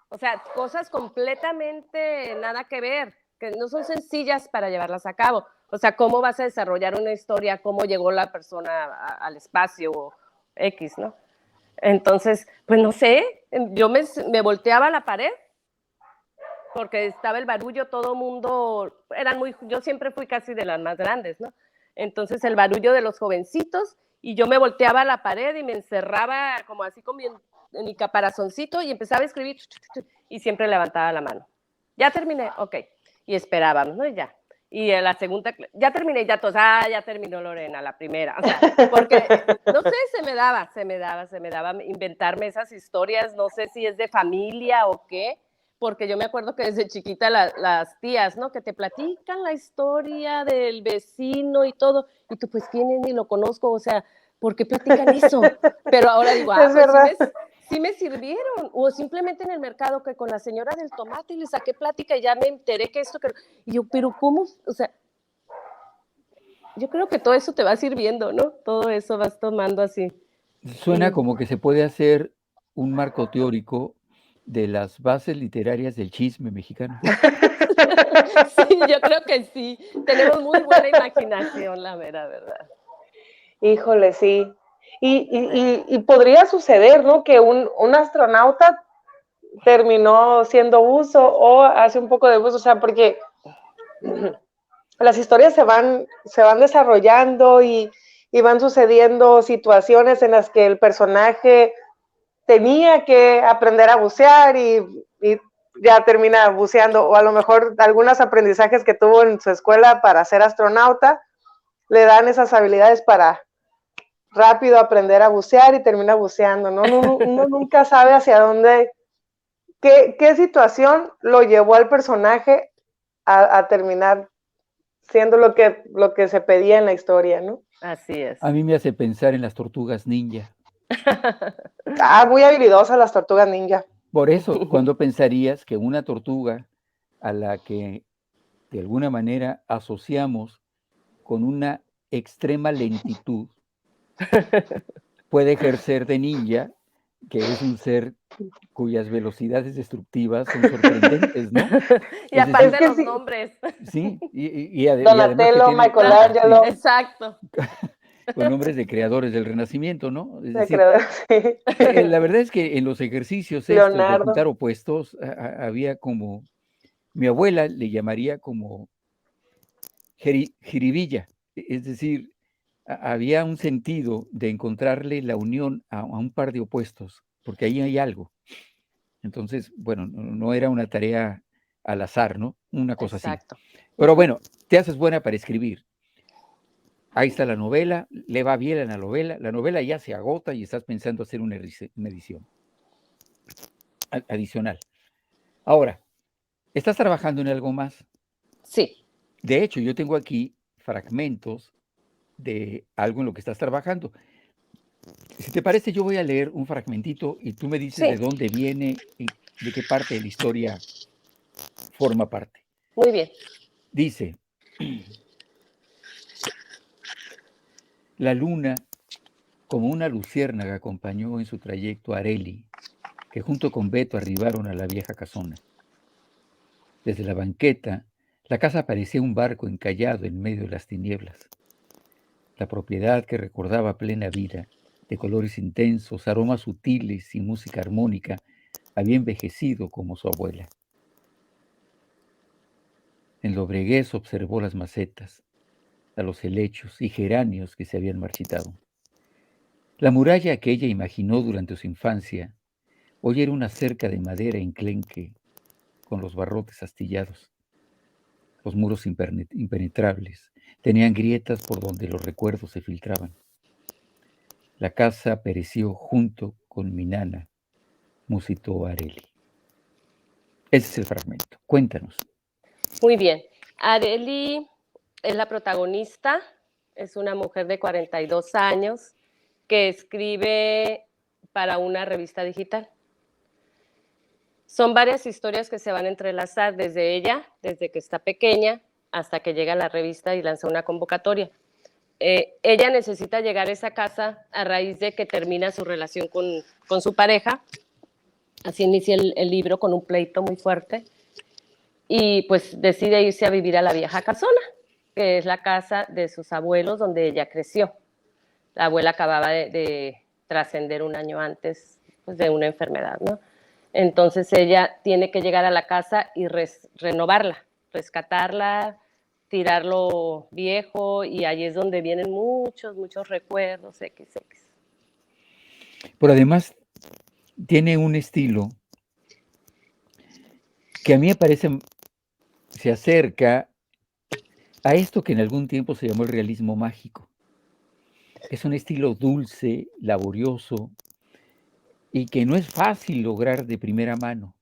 O sea, cosas completamente nada que ver, que no son sencillas para llevarlas a cabo. O sea, ¿cómo vas a desarrollar una historia? ¿Cómo llegó la persona al espacio o X, no? Entonces, pues no sé, yo me volteaba a la pared porque estaba el barullo, todo mundo, yo siempre fui casi de las más grandes, ¿no? Entonces el barullo de los jovencitos y yo me volteaba a la pared y me encerraba como así con en mi caparazoncito y empezaba a escribir y siempre levantaba la mano. Ya terminé, ok. Y esperábamos, ¿no? Y ya. Y en la segunda, ya terminé, ya todos, ya terminó Lorena, la primera. O sea, porque, no sé, se me daba inventarme esas historias, no sé si es de familia o qué, porque yo me acuerdo que desde chiquita las tías, ¿no? Que te platican la historia del vecino y todo, y tú, pues, ¿quién es? Ni lo conozco, o sea, ¿por qué platican eso? Pero ahora digo,
es verdad.
Sí me sirvieron, o simplemente en el mercado que con la señora del tomate le saqué plática y ya me enteré que esto, y yo, pero ¿cómo? O sea, yo creo que todo eso te va sirviendo, ¿no? Todo eso vas tomando así.
Suena como que se puede hacer un marco teórico de las bases literarias del chisme mexicano.
Sí, yo creo que sí. Tenemos muy buena imaginación, la mera verdad.
Híjole, sí. Y podría suceder, ¿no? Que un astronauta terminó siendo buzo o hace un poco de buzo, o sea, porque las historias se van desarrollando y van sucediendo situaciones en las que el personaje tenía que aprender a bucear y ya termina buceando, o a lo mejor algunos aprendizajes que tuvo en su escuela para ser astronauta le dan esas habilidades para rápido aprender a bucear y termina buceando, ¿no? Uno nunca sabe hacia dónde, qué situación lo llevó al personaje a terminar siendo lo que se pedía en la historia, ¿no?
Así es.
A mí me hace pensar en las tortugas ninja.
Muy habilidosas las tortugas ninja.
Por eso, ¿cuándo pensarías que una tortuga a la que de alguna manera asociamos con una extrema lentitud puede ejercer de ninja, que es un ser cuyas velocidades destructivas son sorprendentes, ¿no?
Y aparte los nombres.
Sí, y
Donatello,
además que
Michelangelo.
Exacto.
Con nombres de creadores del Renacimiento, ¿no? Es decir,
Sí.
la verdad es que en los ejercicios estos de juntar opuestos había como, mi abuela le llamaría como jiribilla, es decir, había un sentido de encontrarle la unión a un par de opuestos, porque ahí hay algo. Entonces, bueno, no era una tarea al azar, ¿no? Una cosa
Exacto.
así. Pero bueno, te haces buena para escribir. Ahí está la novela, le va bien a la novela ya se agota y estás pensando hacer una edición adicional. Ahora, ¿estás trabajando en algo más?
Sí.
De hecho, yo tengo aquí fragmentos de algo en lo que estás trabajando. Si te parece, yo voy a leer un fragmentito y tú me dices de dónde viene y de qué parte de la historia forma parte.
Muy bien.
Dice, la luna, como una luciérnaga, acompañó en su trayecto a Areli, que junto con Beto arribaron a la vieja casona. Desde la banqueta, la casa parecía un barco encallado en medio de las tinieblas. La propiedad, que recordaba plena vida, de colores intensos, aromas sutiles y música armónica, había envejecido como su abuela. En Lobreguez observó las macetas, a los helechos y geranios que se habían marchitado. La muralla que ella imaginó durante su infancia hoy era una cerca de madera enclenque con los barrotes astillados. Los muros impenetrables tenían grietas por donde los recuerdos se filtraban. La casa pereció junto con mi nana, musitó Areli. Ese es el fragmento. Cuéntanos.
Muy bien. Areli es la protagonista, es una mujer de 42 años que escribe para una revista digital. Son varias historias que se van a entrelazar desde ella, desde que está pequeña, hasta que llega a la revista y lanza una convocatoria. Ella necesita llegar a esa casa a raíz de que termina su relación con su pareja. Así inicia el libro con un pleito muy fuerte. Y pues decide irse a vivir a la vieja casona, que es la casa de sus abuelos donde ella creció. La abuela acababa de trascender un año antes pues, de una enfermedad, ¿no? Entonces ella tiene que llegar a la casa y renovarla, rescatarla, tirar lo viejo, y ahí es donde vienen muchos recuerdos, XX.
Pero además tiene un estilo que a mí me parece se acerca a esto que en algún tiempo se llamó el realismo mágico. Es un estilo dulce, laborioso, y que no es fácil lograr de primera mano.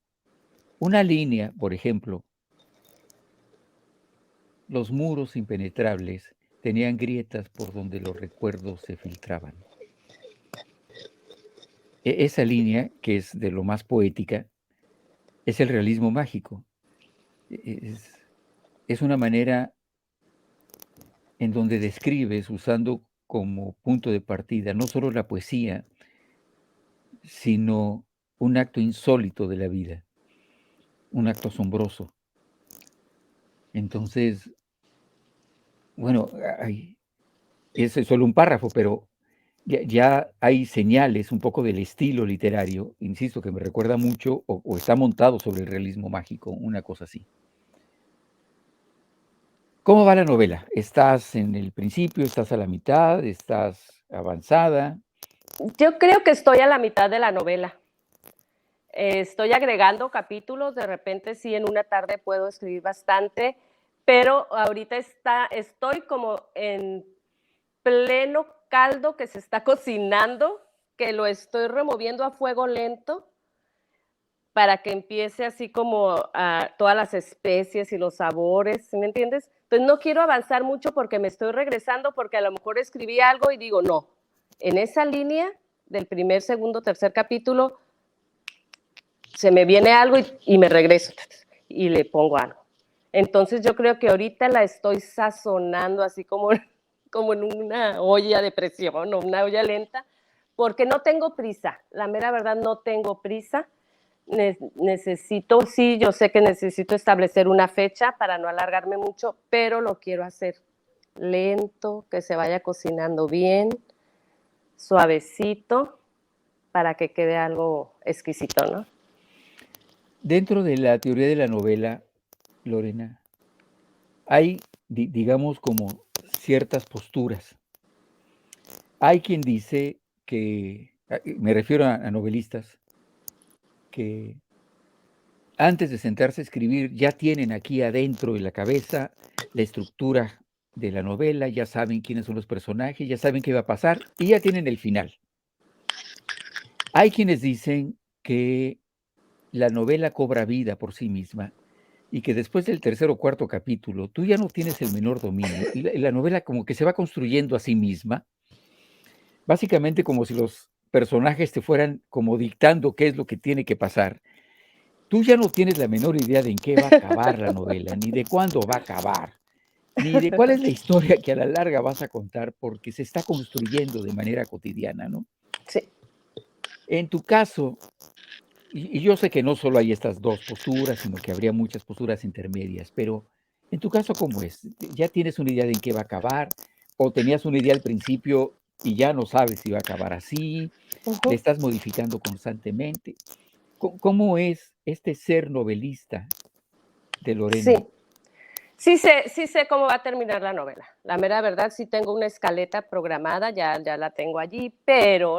Una línea, por ejemplo, los muros impenetrables tenían grietas por donde los recuerdos se filtraban. Esa línea, que es de lo más poética, es el realismo mágico. Es una manera en donde describes, usando como punto de partida, no solo la poesía, sino un acto insólito de la vida, un acto asombroso. Entonces, bueno, ese es solo un párrafo, pero ya hay señales un poco del estilo literario, insisto, que me recuerda mucho, o está montado sobre el realismo mágico, una cosa así. ¿Cómo va la novela? ¿Estás en el principio? ¿Estás a la mitad? ¿Estás avanzada?
Yo creo que estoy a la mitad de la novela. Estoy agregando capítulos, de repente sí en una tarde puedo escribir bastante, pero ahorita estoy como en pleno caldo que se está cocinando, que lo estoy removiendo a fuego lento para que empiece así como todas las especies y los sabores, ¿sí me entiendes? Entonces no quiero avanzar mucho porque me estoy regresando, porque a lo mejor escribí algo y digo, no, en esa línea del primer, segundo, tercer capítulo, se me viene algo y me regreso y le pongo algo. Entonces yo creo que ahorita la estoy sazonando así como en una olla de presión o una olla lenta, porque no tengo prisa, la mera verdad no tengo prisa. Necesito, sí, yo sé que necesito establecer una fecha para no alargarme mucho, pero lo quiero hacer lento, que se vaya cocinando bien, suavecito, para que quede algo exquisito, ¿no?
Dentro de la teoría de la novela, Lorena, hay, digamos, como ciertas posturas. Hay quien dice que, me refiero a novelistas, que antes de sentarse a escribir ya tienen aquí adentro de la cabeza la estructura de la novela, ya saben quiénes son los personajes, ya saben qué va a pasar y ya tienen el final. Hay quienes dicen que la novela cobra vida por sí misma y que después del tercer o cuarto capítulo tú ya no tienes el menor dominio y la novela como que se va construyendo a sí misma, básicamente como si los personajes te fueran como dictando qué es lo que tiene que pasar. Tú ya no tienes la menor idea de en qué va a acabar la novela, ni de cuándo va a acabar, ni de cuál es la historia que a la larga vas a contar, porque se está construyendo de manera cotidiana, ¿no?
Sí.
En tu caso, y yo sé que no solo hay estas dos posturas, sino que habría muchas posturas intermedias, pero en tu caso, ¿cómo es? ¿Ya tienes una idea de en qué va a acabar? ¿O tenías una idea al principio y ya no sabes si va a acabar así? ¿Le estás modificando constantemente? ¿Cómo es este ser novelista de Lorena?
Sí sé cómo va a terminar la novela. La mera verdad, sí tengo una escaleta programada, ya la tengo allí, pero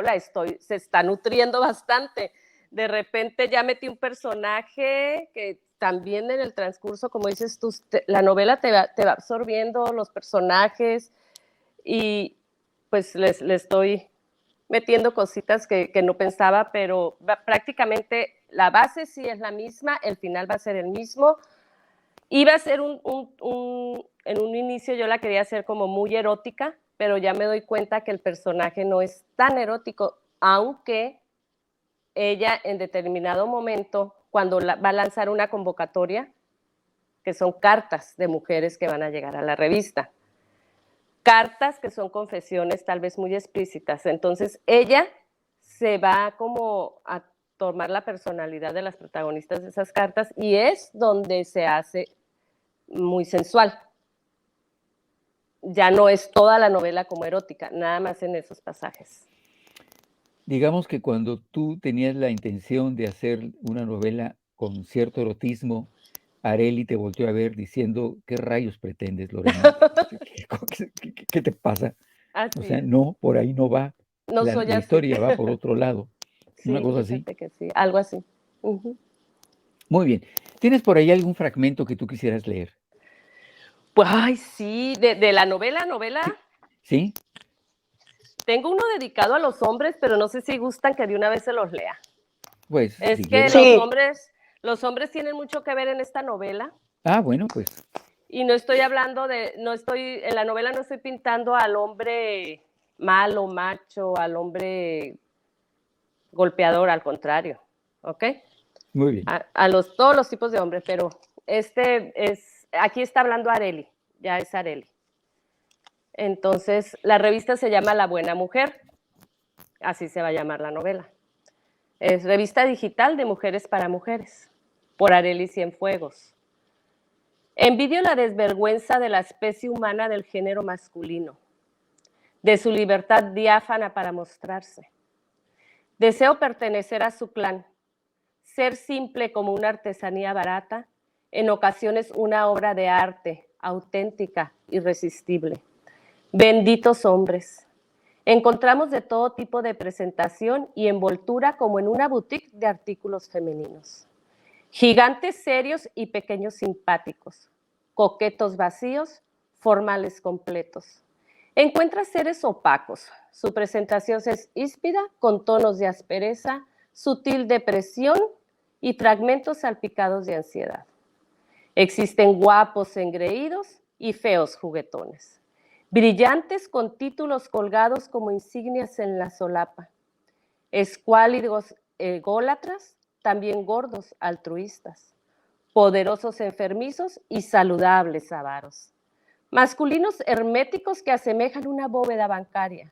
se está nutriendo bastante. De repente ya metí un personaje que también en el transcurso, como dices tú, la novela te va absorbiendo los personajes y pues le estoy metiendo cositas que no pensaba, pero prácticamente la base sí es la misma, el final va a ser el mismo. Iba a ser en un inicio yo la quería hacer como muy erótica, pero ya me doy cuenta que el personaje no es tan erótico, aunque ella en determinado momento, cuando va a lanzar una convocatoria, que son cartas de mujeres que van a llegar a la revista, cartas que son confesiones tal vez muy explícitas, entonces ella se va como a tomar la personalidad de las protagonistas de esas cartas y es donde se hace muy sensual. Ya no es toda la novela como erótica, nada más en esos pasajes.
Digamos que cuando tú tenías la intención de hacer una novela con cierto erotismo, Areli te volteó a ver diciendo, ¿qué rayos pretendes, Lorena? ¿Qué te pasa?
Así
O sea,
es.
no, por ahí no va.
No soy
La
así.
historia va por otro lado.
Sí,
Una cosa así.
fíjate que sí, algo así. Uh-huh.
Muy bien. ¿Tienes por ahí algún fragmento que tú quisieras leer?
Pues, ay, sí, de la novela.
¿Sí?
Tengo uno dedicado a los hombres, pero no sé si gustan que de una vez se los lea.
Pues,
Es
si
que
quieres.
los hombres tienen mucho que ver en esta novela.
Ah, bueno, pues.
Y no estoy hablando en la novela no estoy pintando al hombre malo, macho, al hombre golpeador, al contrario, ¿ok?
Muy bien.
Todos los tipos de hombres, pero aquí está hablando Areli, ya es Areli. Entonces, la revista se llama La Buena Mujer, así se va a llamar la novela. Es revista digital de mujeres para mujeres, por Areli Cienfuegos. Envidio la desvergüenza de la especie humana del género masculino, de su libertad diáfana para mostrarse. Deseo pertenecer a su clan, ser simple como una artesanía barata, en ocasiones una obra de arte auténtica, irresistible. Benditos hombres. Encontramos de todo tipo de presentación y envoltura como en una boutique de artículos femeninos. Gigantes serios y pequeños simpáticos, coquetos vacíos, formales completos. Encuentra seres opacos. Su presentación es híspida, con tonos de aspereza, sutil depresión y fragmentos salpicados de ansiedad. Existen guapos engreídos y feos juguetones, brillantes con títulos colgados como insignias en la solapa, escuálidos ególatras, también gordos altruistas, poderosos enfermizos y saludables avaros, masculinos herméticos que asemejan una bóveda bancaria,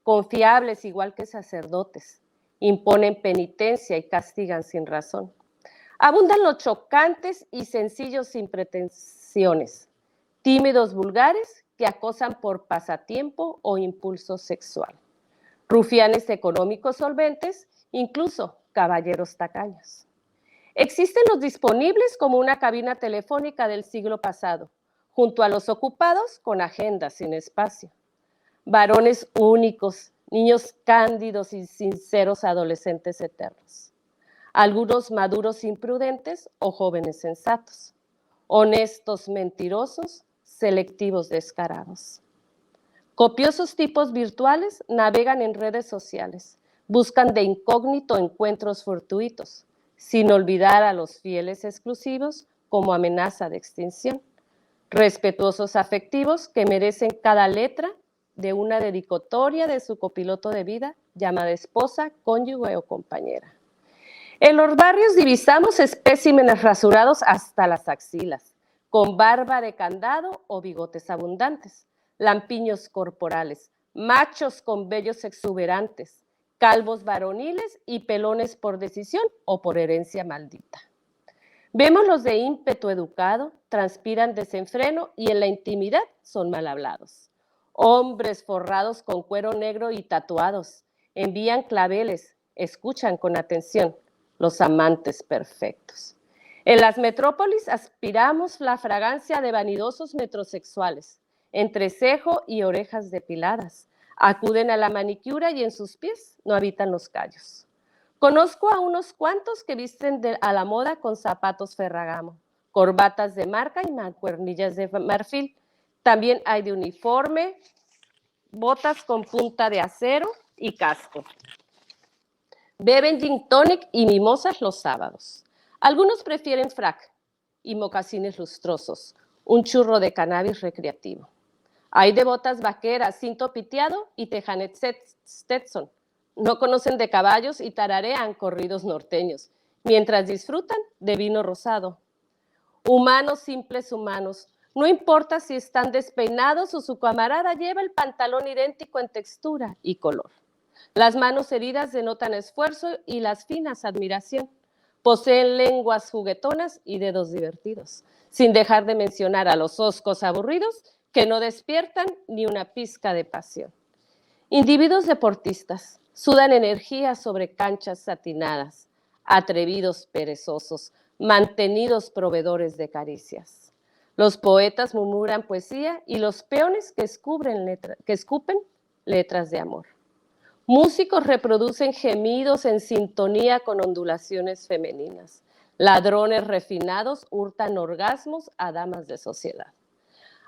confiables igual que sacerdotes, imponen penitencia y castigan sin razón. Abundan los chocantes y sencillos sin pretensiones, tímidos vulgares que acosan por pasatiempo o impulso sexual, rufianes económicos solventes, incluso caballeros tacaños. Existen los disponibles como una cabina telefónica del siglo pasado, junto a los ocupados con agendas sin espacio. Varones únicos, niños cándidos y sinceros adolescentes eternos. Algunos maduros imprudentes o jóvenes sensatos. Honestos mentirosos, selectivos descarados. Copiosos tipos virtuales navegan en redes sociales, buscan de incógnito encuentros fortuitos, sin olvidar a los fieles exclusivos como amenaza de extinción. Respetuosos afectivos que merecen cada letra de una dedicatoria de su copiloto de vida llamada esposa, cónyuge o compañera. En los barrios divisamos espécimenes rasurados hasta las axilas, con barba de candado o bigotes abundantes, lampiños corporales, machos con vellos exuberantes, calvos varoniles y pelones por decisión o por herencia maldita. Vemos los de ímpetu educado, transpiran desenfreno y en la intimidad son mal hablados. Hombres forrados con cuero negro y tatuados, envían claveles, escuchan con atención, los amantes perfectos. En las metrópolis aspiramos la fragancia de vanidosos metrosexuales, entrecejo y orejas depiladas. Acuden a la manicura y en sus pies no habitan los callos. Conozco a unos cuantos que visten a la moda con zapatos Ferragamo, corbatas de marca y mancuernillas de marfil. También hay de uniforme, botas con punta de acero y casco. Beben gin tonic y mimosas los sábados. Algunos prefieren frac y mocasines lustrosos, un churro de cannabis recreativo. Hay de botas vaqueras, cinto piteado y tejanet Stetson. No conocen de caballos y tararean corridos norteños, mientras disfrutan de vino rosado. Humanos simples humanos, no importa si están despeinados o su camarada lleva el pantalón idéntico en textura y color. Las manos heridas denotan esfuerzo y las finas admiración. Poseen lenguas juguetonas y dedos divertidos, sin dejar de mencionar a los hoscos aburridos que no despiertan ni una pizca de pasión. Individuos deportistas sudan energía sobre canchas satinadas, atrevidos perezosos, mantenidos proveedores de caricias. Los poetas murmuran poesía y los peones que escupen letras de amor. Músicos reproducen gemidos en sintonía con ondulaciones femeninas. Ladrones refinados hurtan orgasmos a damas de sociedad.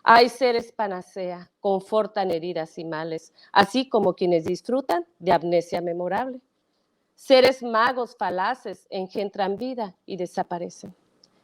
Hay seres panacea, confortan heridas y males, así como quienes disfrutan de amnesia memorable. Seres magos falaces engendran vida y desaparecen.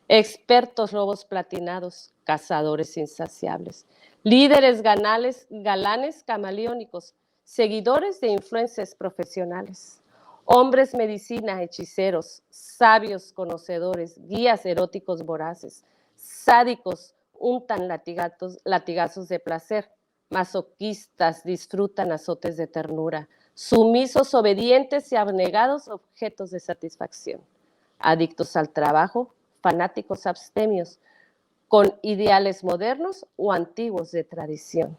Expertos lobos platinados, cazadores insaciables. Líderes galanes camaleónicos, seguidores de influencias profesionales. Hombres medicina, hechiceros, sabios conocedores, guías eróticos voraces, sádicos, untan latigazos de placer, masoquistas disfrutan azotes de ternura, sumisos, obedientes y abnegados objetos de satisfacción, adictos al trabajo, fanáticos abstemios, con ideales modernos o antiguos de tradición.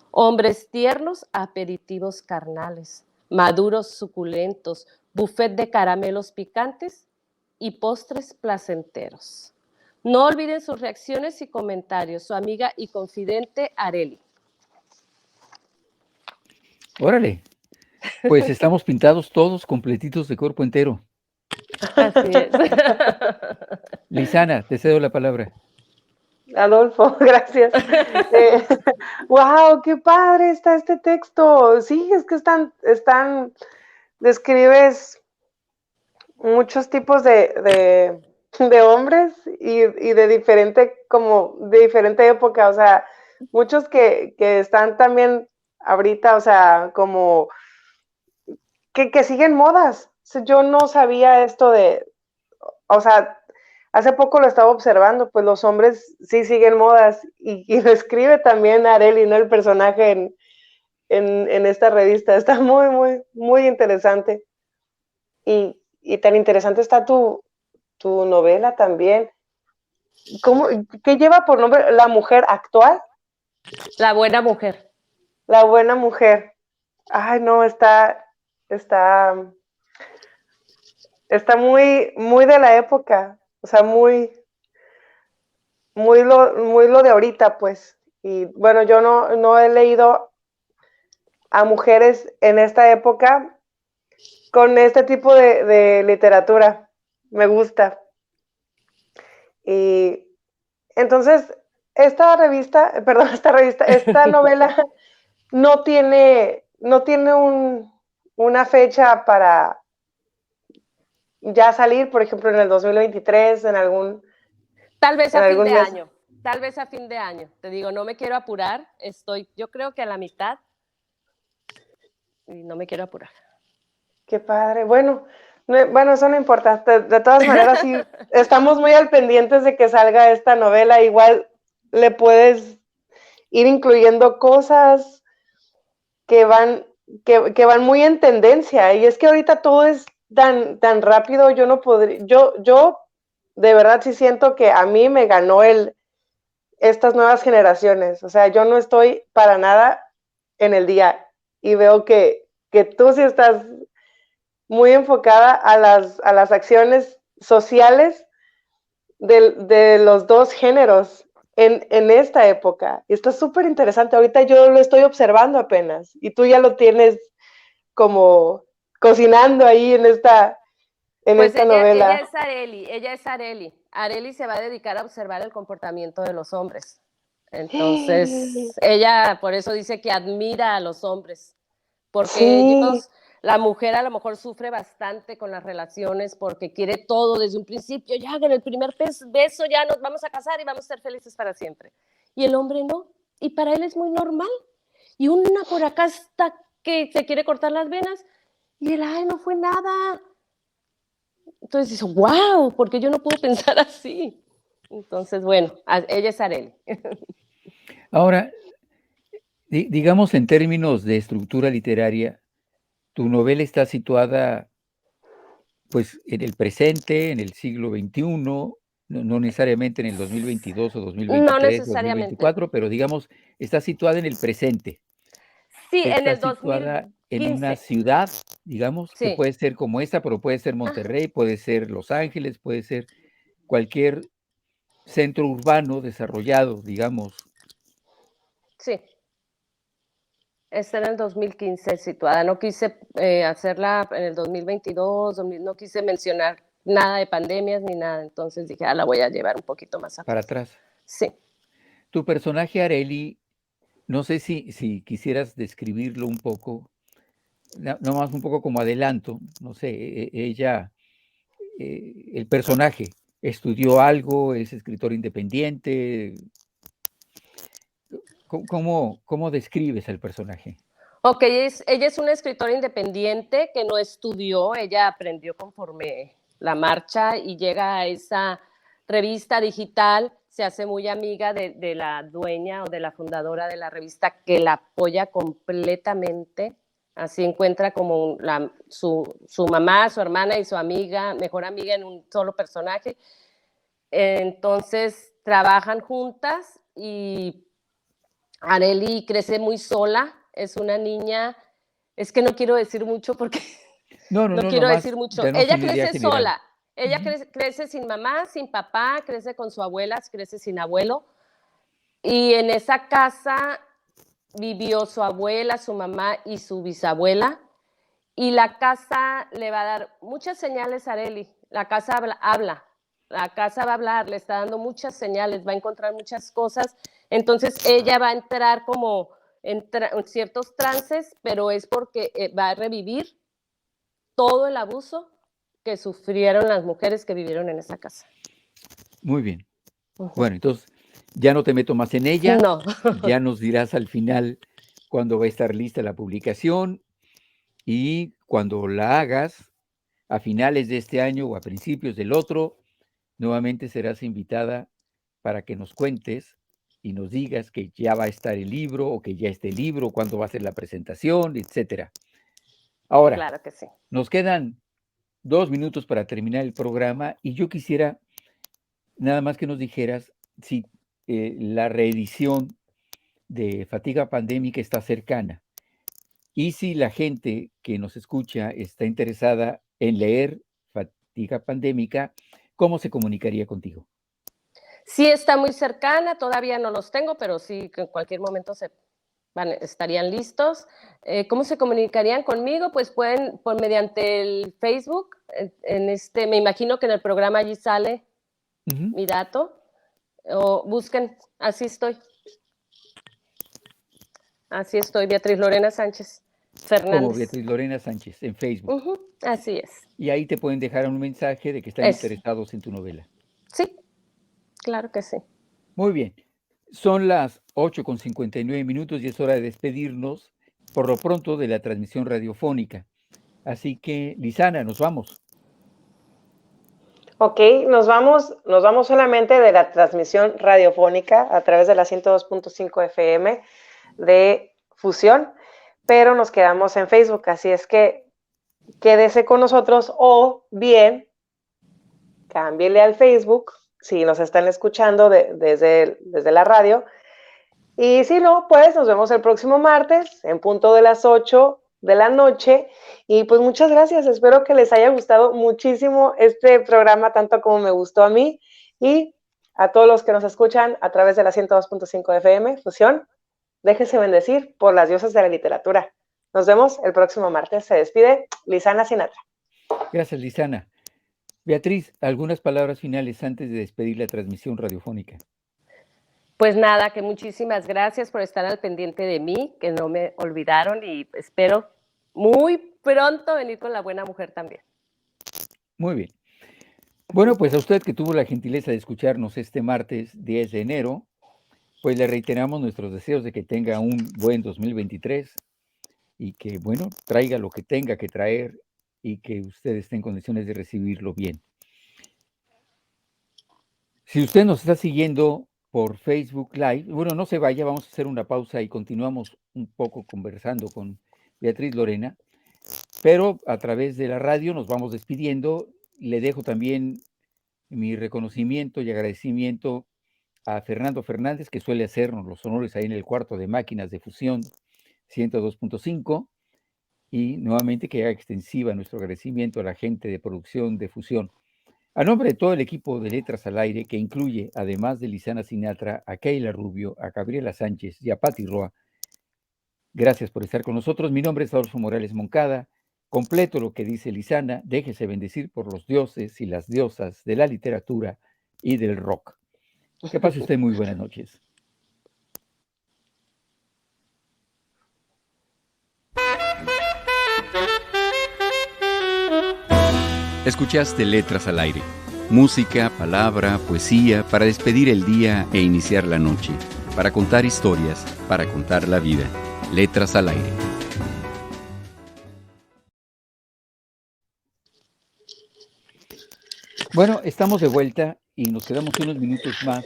Hombres tiernos, aperitivos carnales, maduros suculentos, buffet de caramelos picantes y postres placenteros. No olviden sus reacciones y comentarios. Su amiga y confidente Areli.
Órale, pues estamos pintados todos completitos de cuerpo entero.
Así es.
Lisana, te cedo la palabra.
Adolfo, gracias. Wow, qué padre está este texto. Sí, es que describes muchos tipos de hombres y de diferente época, o sea, muchos que están también ahorita, o sea, como que siguen modas. Yo no sabía esto o sea, hace poco lo estaba observando, pues los hombres sí siguen modas y lo escribe también Areli, ¿no? El personaje en esta revista. Está muy, muy, muy interesante. Y tan interesante está tu novela también. ¿Qué lleva por nombre La Mujer Actual?
La buena mujer.
La Buena Mujer. Ay, no, está muy, muy de la época. O sea, muy lo de ahorita, pues. Y bueno, yo no he leído a mujeres en esta época con este tipo de literatura. Me gusta. Y entonces, esta novela no tiene una fecha para ya salir, por ejemplo, en el 2023,
Tal vez a fin de
mes.
año. Tal vez a fin de año. Te digo, no me quiero apurar. Yo creo que a la mitad. Y no me quiero apurar.
Qué padre. Bueno, eso no importa. De todas maneras, sí, estamos muy al pendientes de que salga esta novela. Igual le puedes ir incluyendo cosas que van muy en tendencia. Y es que ahorita todo es tan rápido. Yo no podría, yo de verdad sí siento que a mí me ganó estas nuevas generaciones. O sea, yo no estoy para nada en el día y veo que tú sí estás muy enfocada a las acciones sociales de los dos géneros. en esta época. Y está súper interesante. Ahorita yo lo estoy observando apenas y tú ya lo tienes como cocinando ahí en esta
Pues
novela.
ella es Areli. Areli se va a dedicar a observar el comportamiento de los hombres. Entonces, ella por eso dice que admira a los hombres, porque
Sí.
ellos, la mujer a lo mejor sufre bastante con las relaciones porque quiere todo desde un principio, ya en el primer beso ya nos vamos a casar y vamos a ser felices para siempre. Y el hombre no, y para él es muy normal. Y una por acá está que se quiere cortar las venas y él, ay, no fue nada. Entonces dice, wow, porque yo no puedo pensar así. Entonces, bueno, ella es Areli.
Ahora, digamos en términos de estructura literaria, tu novela está situada pues en el presente, en el siglo XXI, no necesariamente en el 2022 o
No
2023 o
necesariamente.
2024, pero digamos, está situada en el presente.
Sí, en
Está
el
situada en una
2015.
ciudad, digamos, que
Sí.
puede ser como esta, pero puede ser Monterrey, puede ser Los Ángeles, puede ser cualquier centro urbano desarrollado, digamos.
Sí. Está en el 2015 situada. No quise hacerla en el 2022, no quise mencionar nada de pandemias ni nada. Entonces dije, la voy a llevar un poquito más
Para
atrás.
atrás.
Sí.
Tu personaje Areli, no sé si quisieras describirlo un poco, nomás un poco como adelanto, no sé, ella, el personaje, ¿estudió algo? ¿Es escritor independiente? ¿Cómo describes al personaje?
Ok, ella es una escritora independiente que no estudió, ella aprendió conforme la marcha y llega a esa revista digital, se hace muy amiga de la dueña o de la fundadora de la revista que la apoya completamente. Así encuentra como su mamá, su hermana y su amiga, mejor amiga en un solo personaje. Entonces trabajan juntas y Areli crece muy sola, es una niña, es que no quiero decir mucho porque
No,
no quiero
nomás
decir mucho.
danos
Ella
una idea
crece
general.
sola, ella
Ujú.
crece sin mamá, sin papá, crece con su abuela, crece sin abuelo. Y en esa casa vivió su abuela, su mamá y su bisabuela. Y la casa le va a dar muchas señales a Areli. La casa habla, la casa va a hablar, le está dando muchas señales, va a encontrar muchas cosas. Entonces ella va a entrar como en ciertos trances, pero es porque va a revivir todo el abuso que sufrieron las mujeres que vivieron en esa casa.
Muy bien. Bueno, entonces ya no te meto más en ella.
No.
Ya nos dirás al final cuándo va a estar lista la publicación y cuando la hagas a finales de este año o a principios del otro, nuevamente serás invitada para que nos cuentes y nos digas que ya va a estar el libro o que ya está el libro, cuándo va a ser la presentación, etcétera. Ahora,
Claro que sí.
nos quedan 2 minutos para terminar el programa y yo quisiera nada más que nos dijeras si la reedición de Fatiga Pandémica está cercana y si la gente que nos escucha está interesada en leer Fatiga Pandémica, ¿cómo se comunicaría contigo?
Sí está muy cercana, todavía no los tengo, pero sí que en cualquier momento estarían listos. ¿Cómo se comunicarían conmigo? Pues pueden mediante el Facebook. Me imagino que en el programa allí sale mi dato. O busquen, así estoy. Así estoy, Beatriz Lorena Sánchez Fernández.
Como Beatriz Lorena Sánchez en Facebook.
Así es.
Y ahí te pueden dejar un mensaje de que están interesados en tu novela.
Sí, claro que sí.
Muy bien. Son las 8:59 y es hora de despedirnos por lo pronto de la transmisión radiofónica. Así que, Lisana, nos vamos.
Ok, nos vamos solamente de la transmisión radiofónica a través de la 102.5 FM de Fusión, pero nos quedamos en Facebook, así es que quédese con nosotros o bien cámbiele al Facebook si nos están escuchando desde la radio. Y si no, pues nos vemos el próximo martes en punto de las 8 de la noche. Y pues muchas gracias. Espero que les haya gustado muchísimo este programa, tanto como me gustó a mí. Y A todos los que nos escuchan a través de la 102.5 FM, Fusión, déjense bendecir por las diosas de la literatura. Nos vemos el próximo martes. Se despide Lisana Sinatra.
Gracias, Lisana. Beatriz, algunas palabras finales antes de despedir la transmisión radiofónica.
Pues nada, que muchísimas gracias por estar al pendiente de mí, que no me olvidaron y espero muy pronto venir con La Buena Mujer también.
Muy bien. Bueno, pues a usted que tuvo la gentileza de escucharnos este martes 10 de enero, pues le reiteramos nuestros deseos de que tenga un buen 2023 y que, bueno, traiga lo que tenga que traer y que usted esté en condiciones de recibirlo bien. Si usted nos está siguiendo por Facebook Live, bueno, no se vaya, vamos a hacer una pausa y continuamos un poco conversando con Beatriz Lorena, pero a través de la radio nos vamos despidiendo. Le dejo también mi reconocimiento y agradecimiento a Fernando Fernández, que suele hacernos los honores ahí en el cuarto de máquinas de Fusión 102.5, y nuevamente que haga extensiva nuestro agradecimiento a la gente de producción de Fusión. A nombre de todo el equipo de Letras al Aire, que incluye, además de Lisana Sinatra, a Keila Rubio, a Gabriela Sánchez y a Patti Roa, gracias por estar con nosotros. Mi nombre es Adolfo Morales Moncada. Completo lo que dice Lisana, déjese bendecir por los dioses y las diosas de la literatura y del rock. Que pase usted muy buenas noches.
Escuchaste Letras al Aire. Música, palabra, poesía para despedir el día e iniciar la noche. Para contar historias, para contar la vida. Letras al Aire.
Bueno, estamos de vuelta y nos quedamos unos minutos más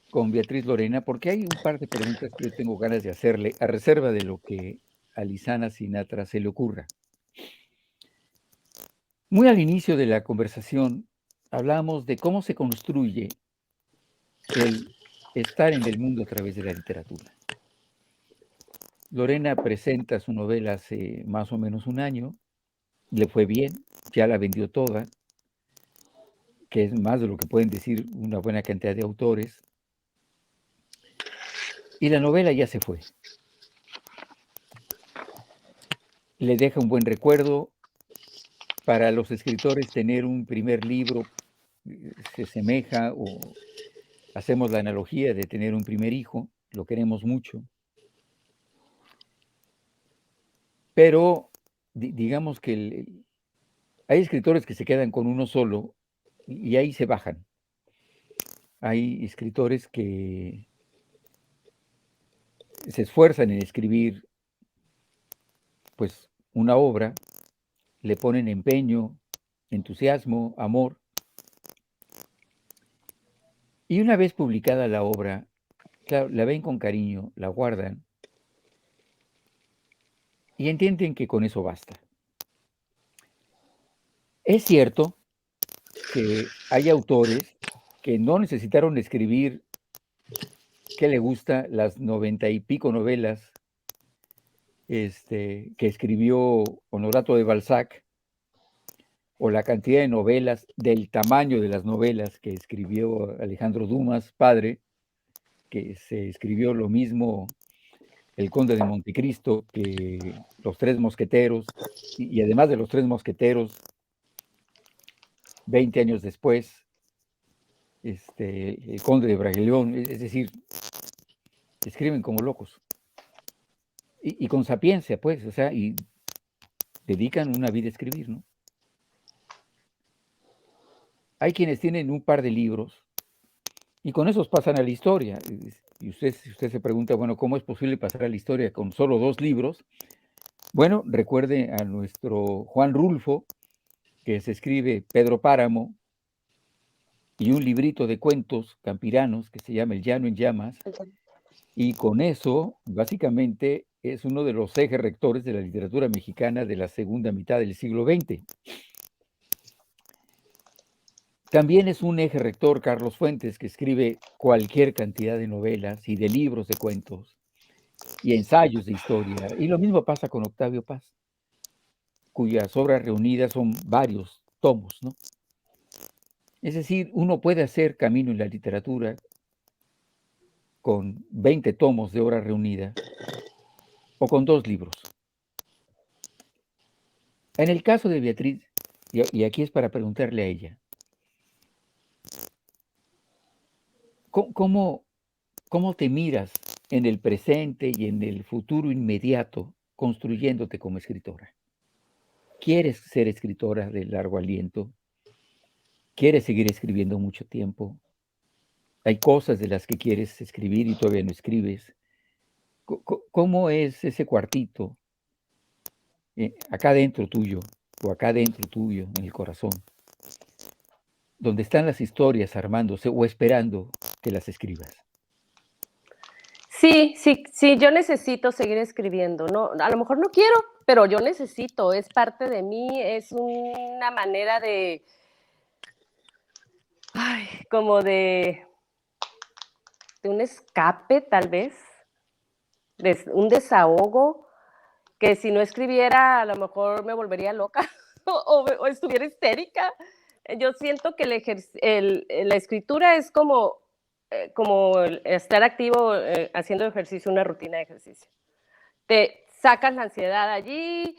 con Beatriz Lorena, porque hay un par de preguntas que yo tengo ganas de hacerle, a reserva de lo que a Lisana Sinatra se le ocurra. Muy al inicio de la conversación hablamos de cómo se construye el estar en el mundo a través de la literatura. Lorena presenta su novela hace más o menos un año, le fue bien, ya la vendió toda, que es más de lo que pueden decir una buena cantidad de autores, y la novela ya se fue. Le deja un buen recuerdo. Para los escritores tener un primer libro se asemeja, o hacemos la analogía de tener un primer hijo, lo queremos mucho. Pero digamos que hay escritores que se quedan con uno solo y ahí se bajan. Hay escritores que se esfuerzan en escribir pues una obra, le ponen empeño, entusiasmo, amor. Y una vez publicada la obra, claro, la ven con cariño, la guardan y entienden que con eso basta. Es cierto que hay autores que no necesitaron escribir, ¿qué le gusta?, las 90 y pico novelas que escribió Honorato de Balzac, o la cantidad de novelas del tamaño de las novelas que escribió Alejandro Dumas, padre, que se escribió lo mismo El Conde de Montecristo que Los Tres Mosqueteros, y además de Los Tres Mosqueteros, 20 años después, El Conde de Bragelón, es decir, escriben como locos. Y con sapiencia, pues, o sea, y dedican una vida a escribir, ¿no? Hay quienes tienen un par de libros y con esos pasan a la historia. Y si usted se pregunta, bueno, ¿cómo es posible pasar a la historia con solo 2 libros? Bueno, recuerde a nuestro Juan Rulfo, que se escribe Pedro Páramo, y un librito de cuentos campiranos que se llama El Llano en Llamas, y con eso, básicamente, es uno de los ejes rectores de la literatura mexicana de la segunda mitad del siglo XX. También es un eje rector Carlos Fuentes, que escribe cualquier cantidad de novelas y de libros de cuentos y ensayos de historia. Y lo mismo pasa con Octavio Paz, cuyas obras reunidas son varios tomos, ¿no? Es decir, uno puede hacer camino en la literatura con 20 tomos de obra reunida o con 2 libros. En el caso de Beatriz, y aquí es para preguntarle a ella, ¿cómo te miras en el presente y en el futuro inmediato construyéndote como escritora? ¿Quieres ser escritora de largo aliento? ¿Quieres seguir escribiendo mucho tiempo? ¿Hay cosas de las que quieres escribir y todavía no escribes? ¿Cómo es ese cuartito acá dentro tuyo o acá dentro tuyo en el corazón, donde están las historias armándose o esperando que las escribas?
Sí, sí, sí, yo necesito seguir escribiendo, ¿no? A lo mejor no quiero, pero yo necesito, es parte de mí, es una manera de, ay, como de un escape tal vez, de un desahogo, que si no escribiera a lo mejor me volvería loca o estuviera histérica. Yo siento que la escritura es como estar activo haciendo ejercicio, una rutina de ejercicio. Te sacas la ansiedad allí,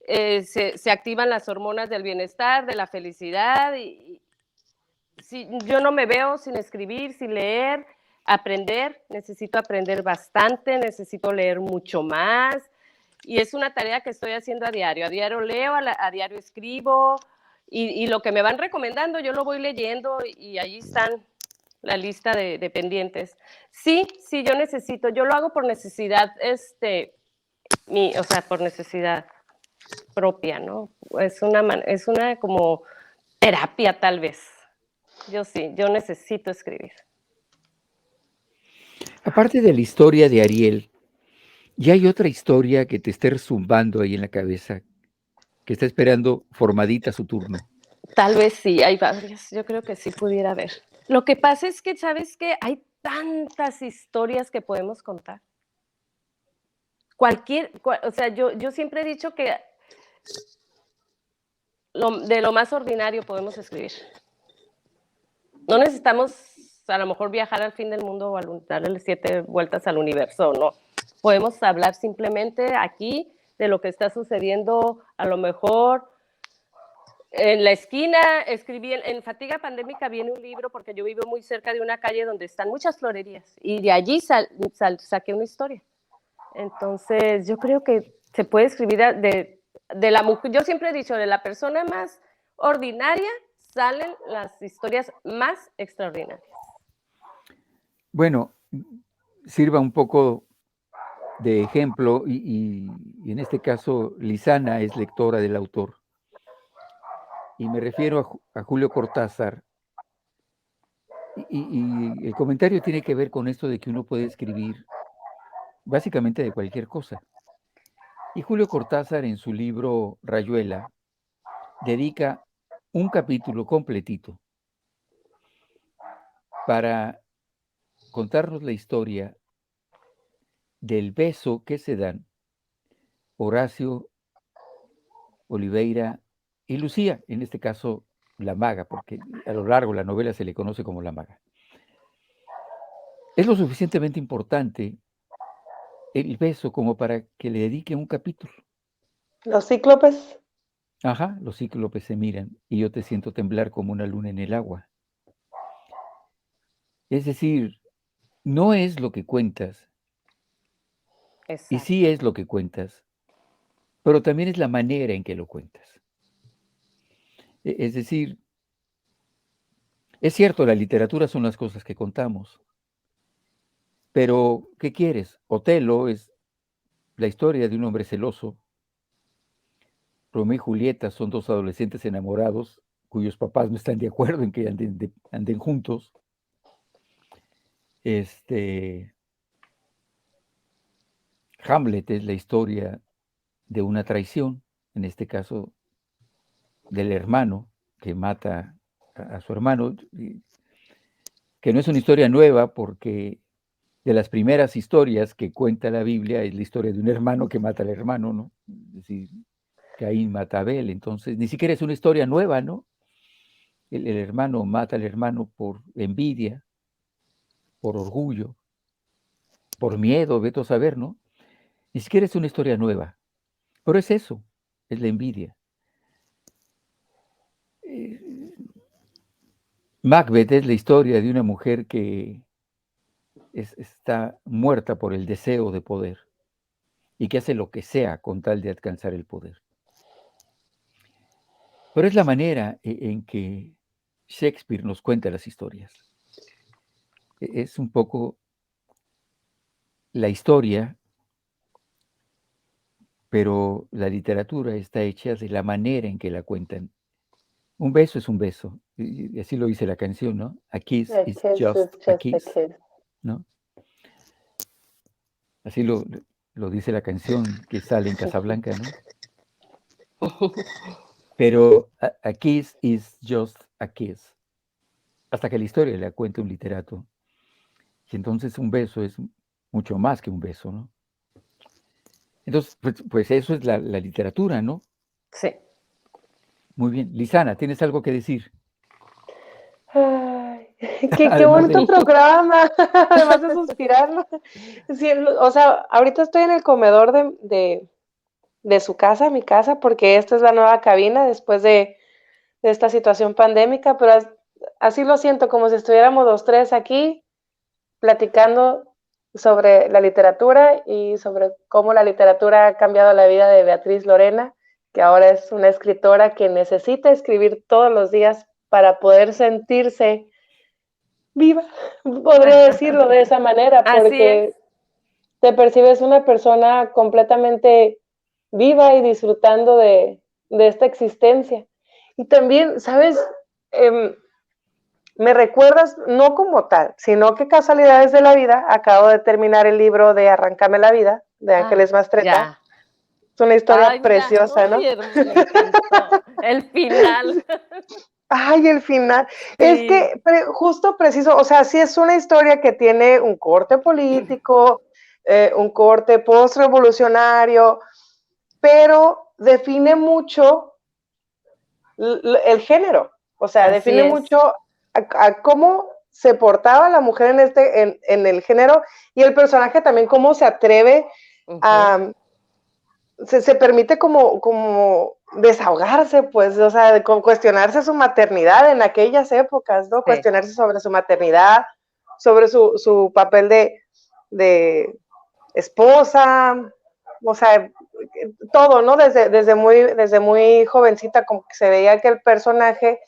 se activan las hormonas del bienestar, de la felicidad. Si, yo no me veo sin escribir, sin leer, aprender. Necesito aprender bastante, necesito leer mucho más. Y es una tarea que estoy haciendo a diario. A diario leo, a diario escribo. Y lo que me van recomendando, yo lo voy leyendo y allí están la lista de pendientes. Sí, sí, yo necesito, yo lo hago por necesidad, o sea, por necesidad propia, ¿no? Es una como terapia tal vez. Yo sí, yo necesito escribir.
Aparte de la historia de Ariel, ¿ya hay otra historia que te esté rezumbando ahí en la cabeza, que está esperando formadita su turno?
Tal vez sí, hay varias, yo creo que sí pudiera haber. Lo que pasa es que, ¿sabes qué? Hay tantas historias que podemos contar. O sea, yo siempre he dicho que de lo más ordinario podemos escribir. No necesitamos a lo mejor viajar al fin del mundo o darle 7 vueltas al universo, no. Podemos hablar simplemente aquí de lo que está sucediendo, a lo mejor en la esquina. Escribí en Fatiga Pandémica, viene un libro porque yo vivo muy cerca de una calle donde están muchas florerías y de allí saqué una historia. Entonces yo creo que se puede escribir de la mujer. Yo siempre he dicho, de la persona más ordinaria salen las historias más extraordinarias.
Bueno, sirva un poco de ejemplo y en este caso Lisana es lectora del autor. Y me refiero a Julio Cortázar. Y el comentario tiene que ver con esto de que uno puede escribir básicamente de cualquier cosa. Y Julio Cortázar en su libro Rayuela dedica un capítulo completito para contarnos la historia del beso que se dan Horacio, Oliveira y Lucía, en este caso la maga, porque a lo largo de la novela se le conoce como la maga. Es lo suficientemente importante el beso como para que le dedique un capítulo.
Los cíclopes.
Ajá, los cíclopes se miran y yo te siento temblar como una luna en el agua. Es decir, no es lo que cuentas,
Exacto.
y sí es lo que cuentas, pero también es la manera en que lo cuentas. Es decir, es cierto, la literatura son las cosas que contamos, pero ¿qué quieres? Otelo es la historia de un hombre celoso. Romeo y Julieta son 2 adolescentes enamorados cuyos papás no están de acuerdo en que anden juntos. Hamlet es la historia de una traición, en este caso del hermano que mata a su hermano, que no es una historia nueva porque de las primeras historias que cuenta la Biblia es la historia de un hermano que mata al hermano, ¿no? Es decir, Caín mata a Abel, entonces ni siquiera es una historia nueva, ¿no? el hermano mata al hermano por envidia, por orgullo, por miedo, vete a saber, ¿no? Ni siquiera es una historia nueva, pero es eso, es la envidia. Macbeth es la historia de una mujer que está muerta por el deseo de poder y que hace lo que sea con tal de alcanzar el poder. Pero es la manera en que Shakespeare nos cuenta las historias. Es un poco la historia, pero la literatura está hecha de la manera en que la cuentan. Un beso es un beso, y así lo dice la canción, ¿no? A kiss
A
is
kiss
just
is
a
just a
kiss,
kiss.
¿no? Así lo dice la canción que sale en Casablanca, ¿no? Pero a kiss is just a kiss. Hasta que la historia la cuenta un literato. Y entonces un beso es mucho más que un beso, ¿no? Entonces, pues eso es la literatura, ¿no?
Sí.
Muy bien. Lisana, ¿tienes algo que decir?
Ay, qué
Además
bonito
de...
programa, además de suspirarlo. Sí, o sea, ahorita estoy en el comedor de su casa, mi casa, porque esta es la nueva cabina después de esta situación pandémica, pero así lo siento, como si estuviéramos los tres aquí platicando sobre la literatura y sobre cómo la literatura ha cambiado la vida de Beatriz Lorena, que ahora es una escritora que necesita escribir todos los días para poder sentirse viva, podría decirlo de esa manera,
Así es.
porque te percibes una persona completamente viva y disfrutando de esta existencia. Y también, ¿sabes? Me recuerdas, no como tal, sino que casualidades de la vida, acabo de terminar el libro de Arráncame la vida, de Ángeles Mastreta.
Ya.
Es una historia
Ay, mira,
preciosa, ¿no?
ay, me encantó. El final.
Ay, el final. Es
Sí.
que justo preciso, o sea, sí es una historia que tiene un corte político, un corte post-revolucionario, pero define mucho el género, o sea,
Así
define
es.
mucho a cómo se portaba la mujer en el género y el personaje también cómo se atreve a, se permite como desahogarse, pues, o sea, de cuestionarse su maternidad en aquellas épocas, ¿no?
Sí.
Cuestionarse sobre su maternidad, sobre su papel de esposa, o sea, todo, ¿no? Desde muy jovencita, como que se veía que el personaje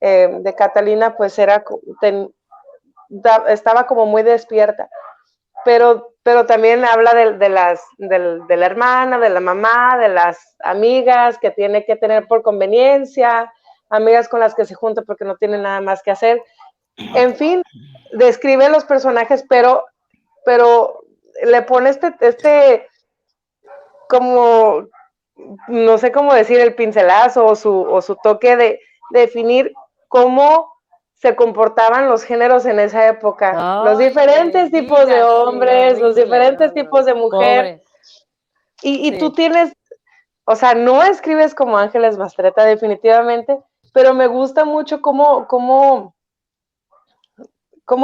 de Catalina, pues estaba como muy despierta. Pero también habla de la hermana, de la mamá, de las amigas que tiene que tener por conveniencia, amigas con las que se junta porque no tiene nada más que hacer. En fin, describe los personajes, pero le pone como, no sé cómo decir, el pincelazo o su toque de definir cómo se comportaban los géneros en esa época. Los
Ay, no me
diferentes tipos de
digas, sí,
hombres, los
horrible. No,
diferentes
no,
tipos de
no.
mujer.
Pobre.
Y tú
Sí.
tienes, o sea, no escribes como Ángeles Mastreta definitivamente, pero me gusta mucho cómo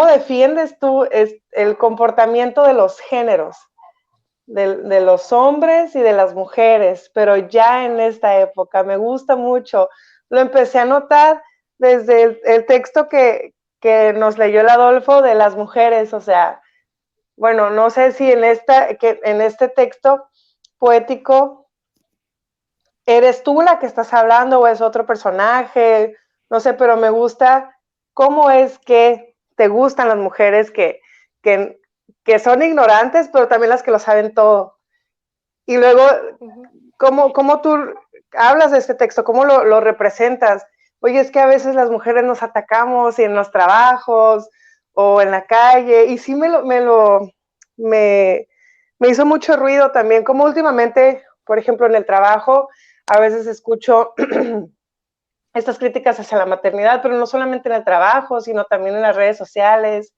defiendes tú el comportamiento de los géneros. De los hombres y de las mujeres, pero ya en esta época me gusta mucho. Lo empecé a notar desde el texto que nos leyó el Adolfo de las mujeres, o sea, bueno, no sé si en este texto poético eres tú la que estás hablando o es otro personaje, no sé, pero me gusta cómo es que te gustan las mujeres que, que son ignorantes, pero también las que lo saben todo. Y luego, ¿cómo tú hablas de este texto? ¿Cómo lo representas? Oye, es que a veces las mujeres nos atacamos y en los trabajos o en la calle, y sí me hizo mucho ruido también, como últimamente, por ejemplo, en el trabajo, a veces escucho estas críticas hacia la maternidad, pero no solamente en el trabajo, sino también en las redes sociales,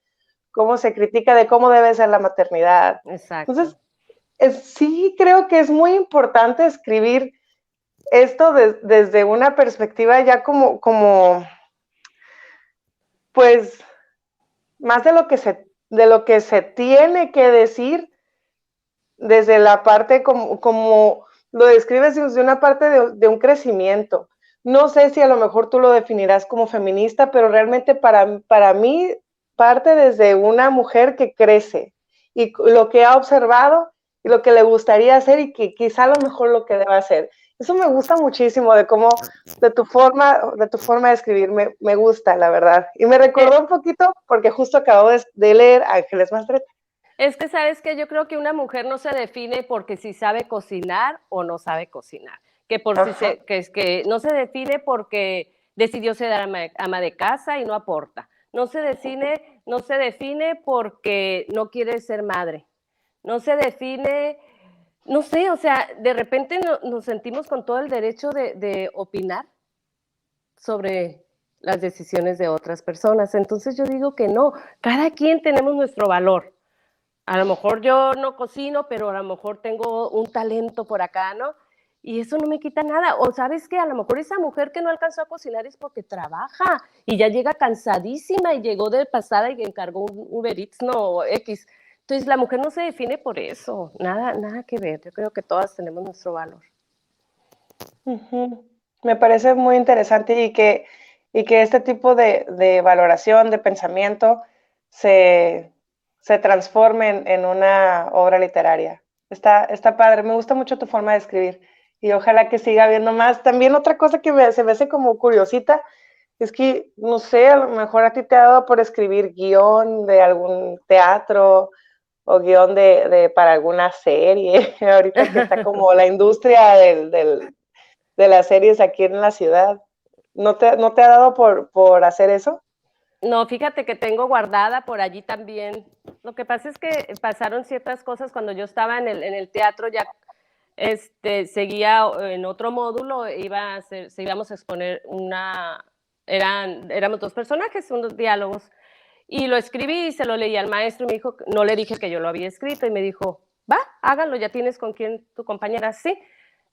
cómo se critica de cómo debe ser la maternidad.
Exacto.
Entonces, sí creo que es muy importante escribir esto desde una perspectiva ya como pues, más de lo que se tiene que decir desde la parte como lo describes desde una parte de un crecimiento. No sé si a lo mejor tú lo definirás como feminista, pero realmente para mí parte desde una mujer que crece y lo que ha observado y lo que le gustaría hacer y que quizá a lo mejor lo que deba hacer. Eso me gusta muchísimo de cómo, de tu forma de escribir, me gusta, la verdad. Y me recordó un poquito, porque justo acabo de leer Ángeles Maltreta.
Es que sabes que yo creo que una mujer no se define porque si sabe cocinar o no sabe cocinar, que por si que no se define porque decidió ser ama de casa y no aporta, no se define porque no quiere ser madre, no se define, no sé, o sea, de repente nos sentimos con todo el derecho de opinar sobre las decisiones de otras personas. Entonces yo digo que no, cada quien tenemos nuestro valor. A lo mejor yo no cocino, pero a lo mejor tengo un talento por acá, ¿no? Y eso no me quita nada. O sabes que a lo mejor esa mujer que no alcanzó a cocinar es porque trabaja y ya llega cansadísima y llegó de pasada y encargó un Uber Eats, no, X. Entonces la mujer no se define por eso, nada, nada que ver. Yo creo que todas tenemos nuestro valor.
Uh-huh. Me parece muy interesante y que este tipo de valoración, de pensamiento, se transforme en una obra literaria. Está padre, me gusta mucho tu forma de escribir y ojalá que siga habiendo más. También otra cosa que se me hace como curiosita es que, no sé, a lo mejor a ti te ha dado por escribir guión de algún teatro o guión para alguna serie, ahorita que está como la industria de las series aquí en la ciudad. ¿No te ha dado por hacer eso?
No, fíjate que tengo guardada por allí también. Lo que pasa es que pasaron ciertas cosas cuando yo estaba en el teatro, ya seguía en otro módulo, íbamos a exponer éramos dos personajes, unos diálogos, y lo escribí y se lo leí al maestro y me dijo, no le dije que yo lo había escrito, y me dijo, va, háganlo, ya tienes con quién, tu compañera, sí,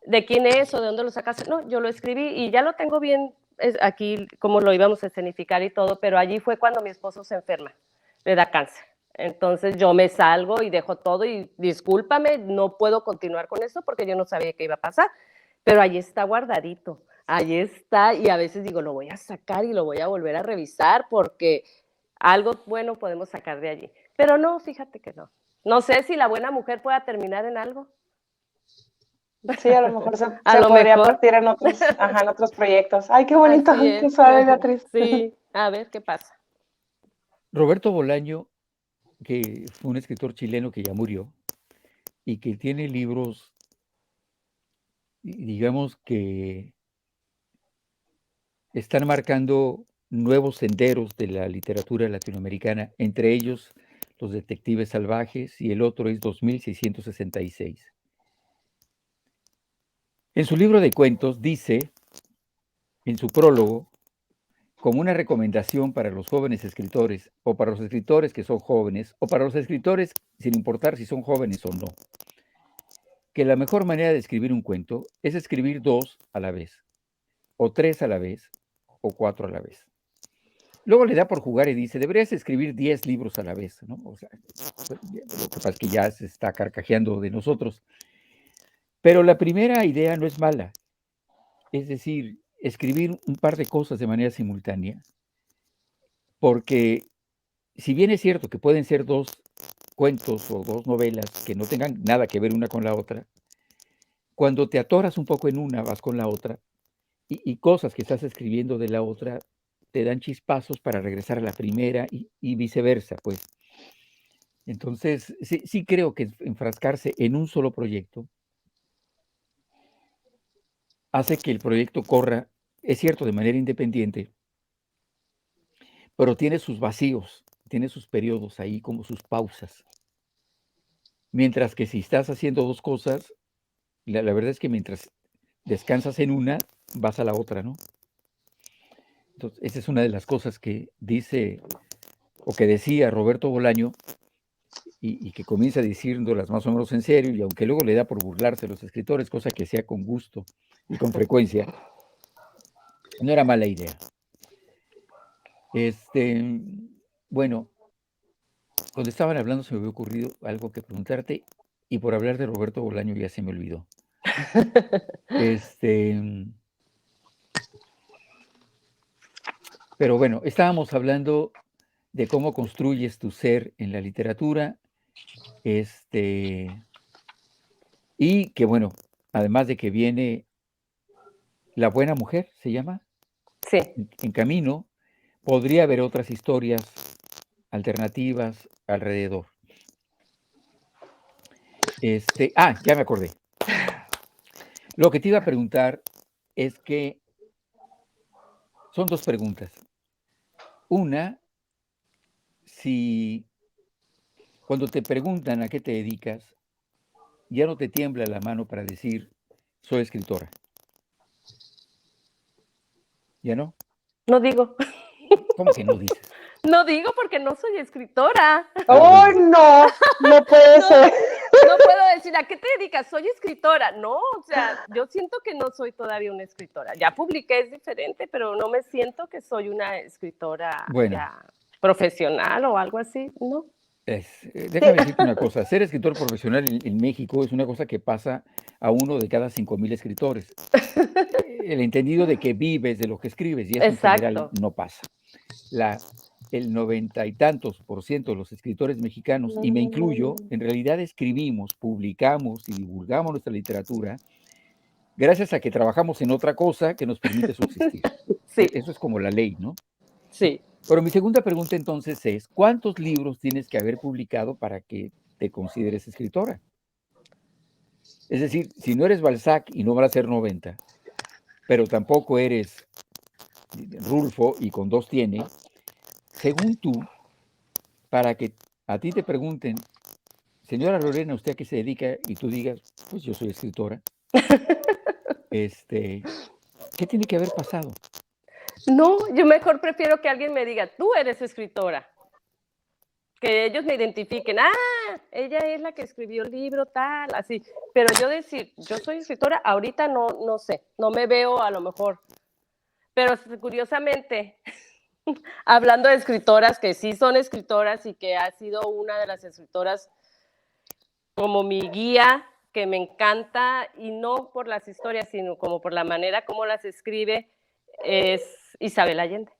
¿de quién es o de dónde lo sacaste? No, yo lo escribí y ya lo tengo bien aquí, como lo íbamos a escenificar y todo, pero allí fue cuando mi esposo se enferma, le da cáncer. Entonces yo me salgo y dejo todo y discúlpame, no puedo continuar con eso porque yo no sabía qué iba a pasar, pero ahí está guardadito, ahí está y a veces digo, lo voy a sacar y lo voy a volver a revisar porque algo bueno podemos sacar de allí. Pero no, fíjate que no. No sé si la buena mujer pueda terminar en algo.
Sí, a lo mejor se
A lo
podría
mejor.
partir en otros proyectos. Ay, qué bonito,
Así
qué
es.
suave, Beatriz.
Sí, a ver qué pasa.
Roberto Bolaño, que fue un escritor chileno que ya murió y que tiene libros, digamos, que están marcando nuevos senderos de la literatura latinoamericana, entre ellos Los Detectives Salvajes y el otro es 2666. En su libro de cuentos dice, en su prólogo, como una recomendación para los jóvenes escritores, o para los escritores que son jóvenes, o para los escritores sin importar si son jóvenes o no, que la mejor manera de escribir un cuento es escribir 2 a la vez, o 3 a la vez, o 4 a la vez. Luego le da por jugar y dice, deberías escribir 10 libros a la vez, ¿no? O sea, lo que pasa es que ya se está carcajeando de nosotros. Pero la primera idea no es mala. Es decir, escribir un par de cosas de manera simultánea, porque si bien es cierto que pueden ser 2 cuentos o 2 novelas que no tengan nada que ver una con la otra, cuando te atoras un poco en una, vas con la otra, y cosas que estás escribiendo de la otra te dan chispazos para regresar a la primera y viceversa, pues. Entonces, sí creo que enfrascarse en un solo proyecto hace que el proyecto corra, es cierto, de manera independiente, pero tiene sus vacíos, tiene sus periodos ahí, como sus pausas. Mientras que si estás haciendo 2 cosas, la verdad es que mientras descansas en una, vas a la otra, ¿no? Entonces, esa es una de las cosas que dice, o que decía Roberto Bolaño, y que comienza diciéndolas más o menos en serio, y aunque luego le da por burlarse a los escritores, cosa que sea con gusto y con frecuencia, no era mala idea. Bueno, cuando estaban hablando se me había ocurrido algo que preguntarte y por hablar de Roberto Bolaño ya se me olvidó. Pero bueno, estábamos hablando de cómo construyes tu ser en la literatura, y que bueno, además de que viene La buena mujer, se llama,
Sí.
en camino, podría haber otras historias alternativas alrededor. Ya me acordé. Lo que te iba a preguntar es que son dos preguntas. Una, si cuando te preguntan a qué te dedicas, ya no te tiembla la mano para decir, soy escritora. ¿Ya no?
No digo.
¿Cómo que no dices?
No digo porque no soy escritora.
¡Oh, no! No puede ser.
No puedo decir, ¿a qué te dedicas? Soy escritora. No, o sea, yo siento que no soy todavía una escritora. Ya publiqué, es diferente, pero no me siento que soy una escritora ya profesional o algo así, ¿no?
Déjame decirte una cosa, ser escritor profesional en México es una cosa que pasa a 1 de cada 5,000 escritores. El entendido de que vives de lo que escribes, y eso en general no pasa. El 90 y tantos % de los escritores mexicanos, y me incluyo, en realidad escribimos, publicamos y divulgamos nuestra literatura gracias a que trabajamos en otra cosa que nos permite subsistir.
Sí.
Eso es como la ley, ¿no?
Sí.
Pero mi segunda pregunta entonces es, ¿cuántos libros tienes que haber publicado para que te consideres escritora? Es decir, si no eres Balzac y no van a ser 90, pero tampoco eres Rulfo y con 2 tiene, según tú, para que a ti te pregunten, señora Lorena, ¿usted a qué se dedica? Y tú digas, pues yo soy escritora. ¿Qué tiene que haber pasado?
No, yo mejor prefiero que alguien me diga, tú eres escritora. Que ellos me identifiquen, ella es la que escribió el libro, tal, así. Pero yo decir, yo soy escritora, ahorita no sé, no me veo a lo mejor. Pero curiosamente, hablando de escritoras que sí son escritoras y que ha sido una de las escritoras como mi guía, que me encanta, y no por las historias, sino como por la manera como las escribe, es Isabel Allende.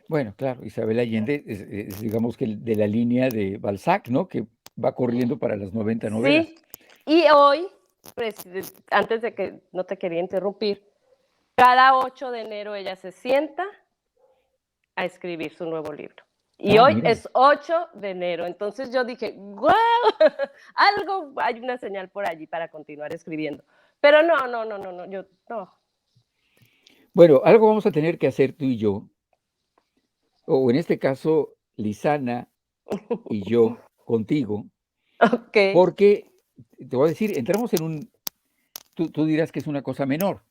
Bueno, claro, Isabel Allende es, digamos que de la línea de Balzac, ¿no? Que va corriendo para las 90 novelas.
Sí, y hoy, pues, antes de que no te quería interrumpir, cada 8 de enero ella se sienta a escribir su nuevo libro. Y hoy mira. Es 8 de enero. Entonces yo dije, ¡guau! Algo, hay una señal por allí para continuar escribiendo. Pero no, yo no.
Bueno, algo vamos a tener que hacer tú y yo, o en este caso, Lisana y yo contigo,
Okay.
Porque, te voy a decir, entramos en tú dirás que es una cosa menor,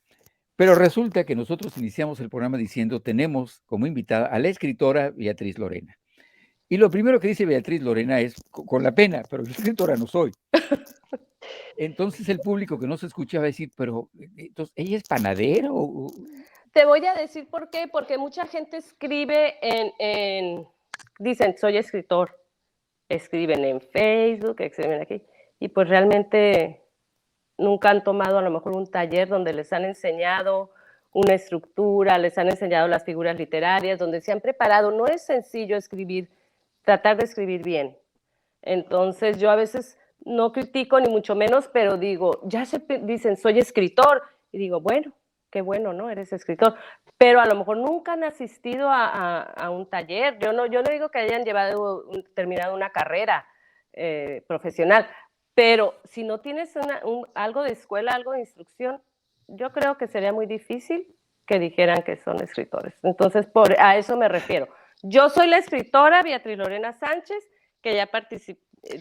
pero resulta que nosotros iniciamos el programa diciendo, tenemos como invitada a la escritora Beatriz Lorena. Y lo primero que dice Beatriz Lorena es, con la pena, pero yo escritora no soy. Entonces el público que nos escucha va a decir, pero, entonces, ¿ella es panadera o...?
Te voy a decir por qué, porque mucha gente escribe dicen, soy escritor, escriben en Facebook, escriben aquí, y pues realmente nunca han tomado a lo mejor un taller donde les han enseñado una estructura, les han enseñado las figuras literarias, donde se han preparado. No es sencillo escribir, tratar de escribir bien. Entonces yo a veces no critico ni mucho menos, pero digo, ya se dicen, soy escritor, y digo, bueno, qué bueno, ¿no? Eres escritor, pero a lo mejor nunca han asistido a un taller. Yo no digo que hayan terminado una carrera profesional, pero si no tienes algo de escuela, algo de instrucción, yo creo que sería muy difícil que dijeran que son escritores. Entonces, a eso me refiero. Yo soy la escritora Beatriz Lorena Sánchez, que ya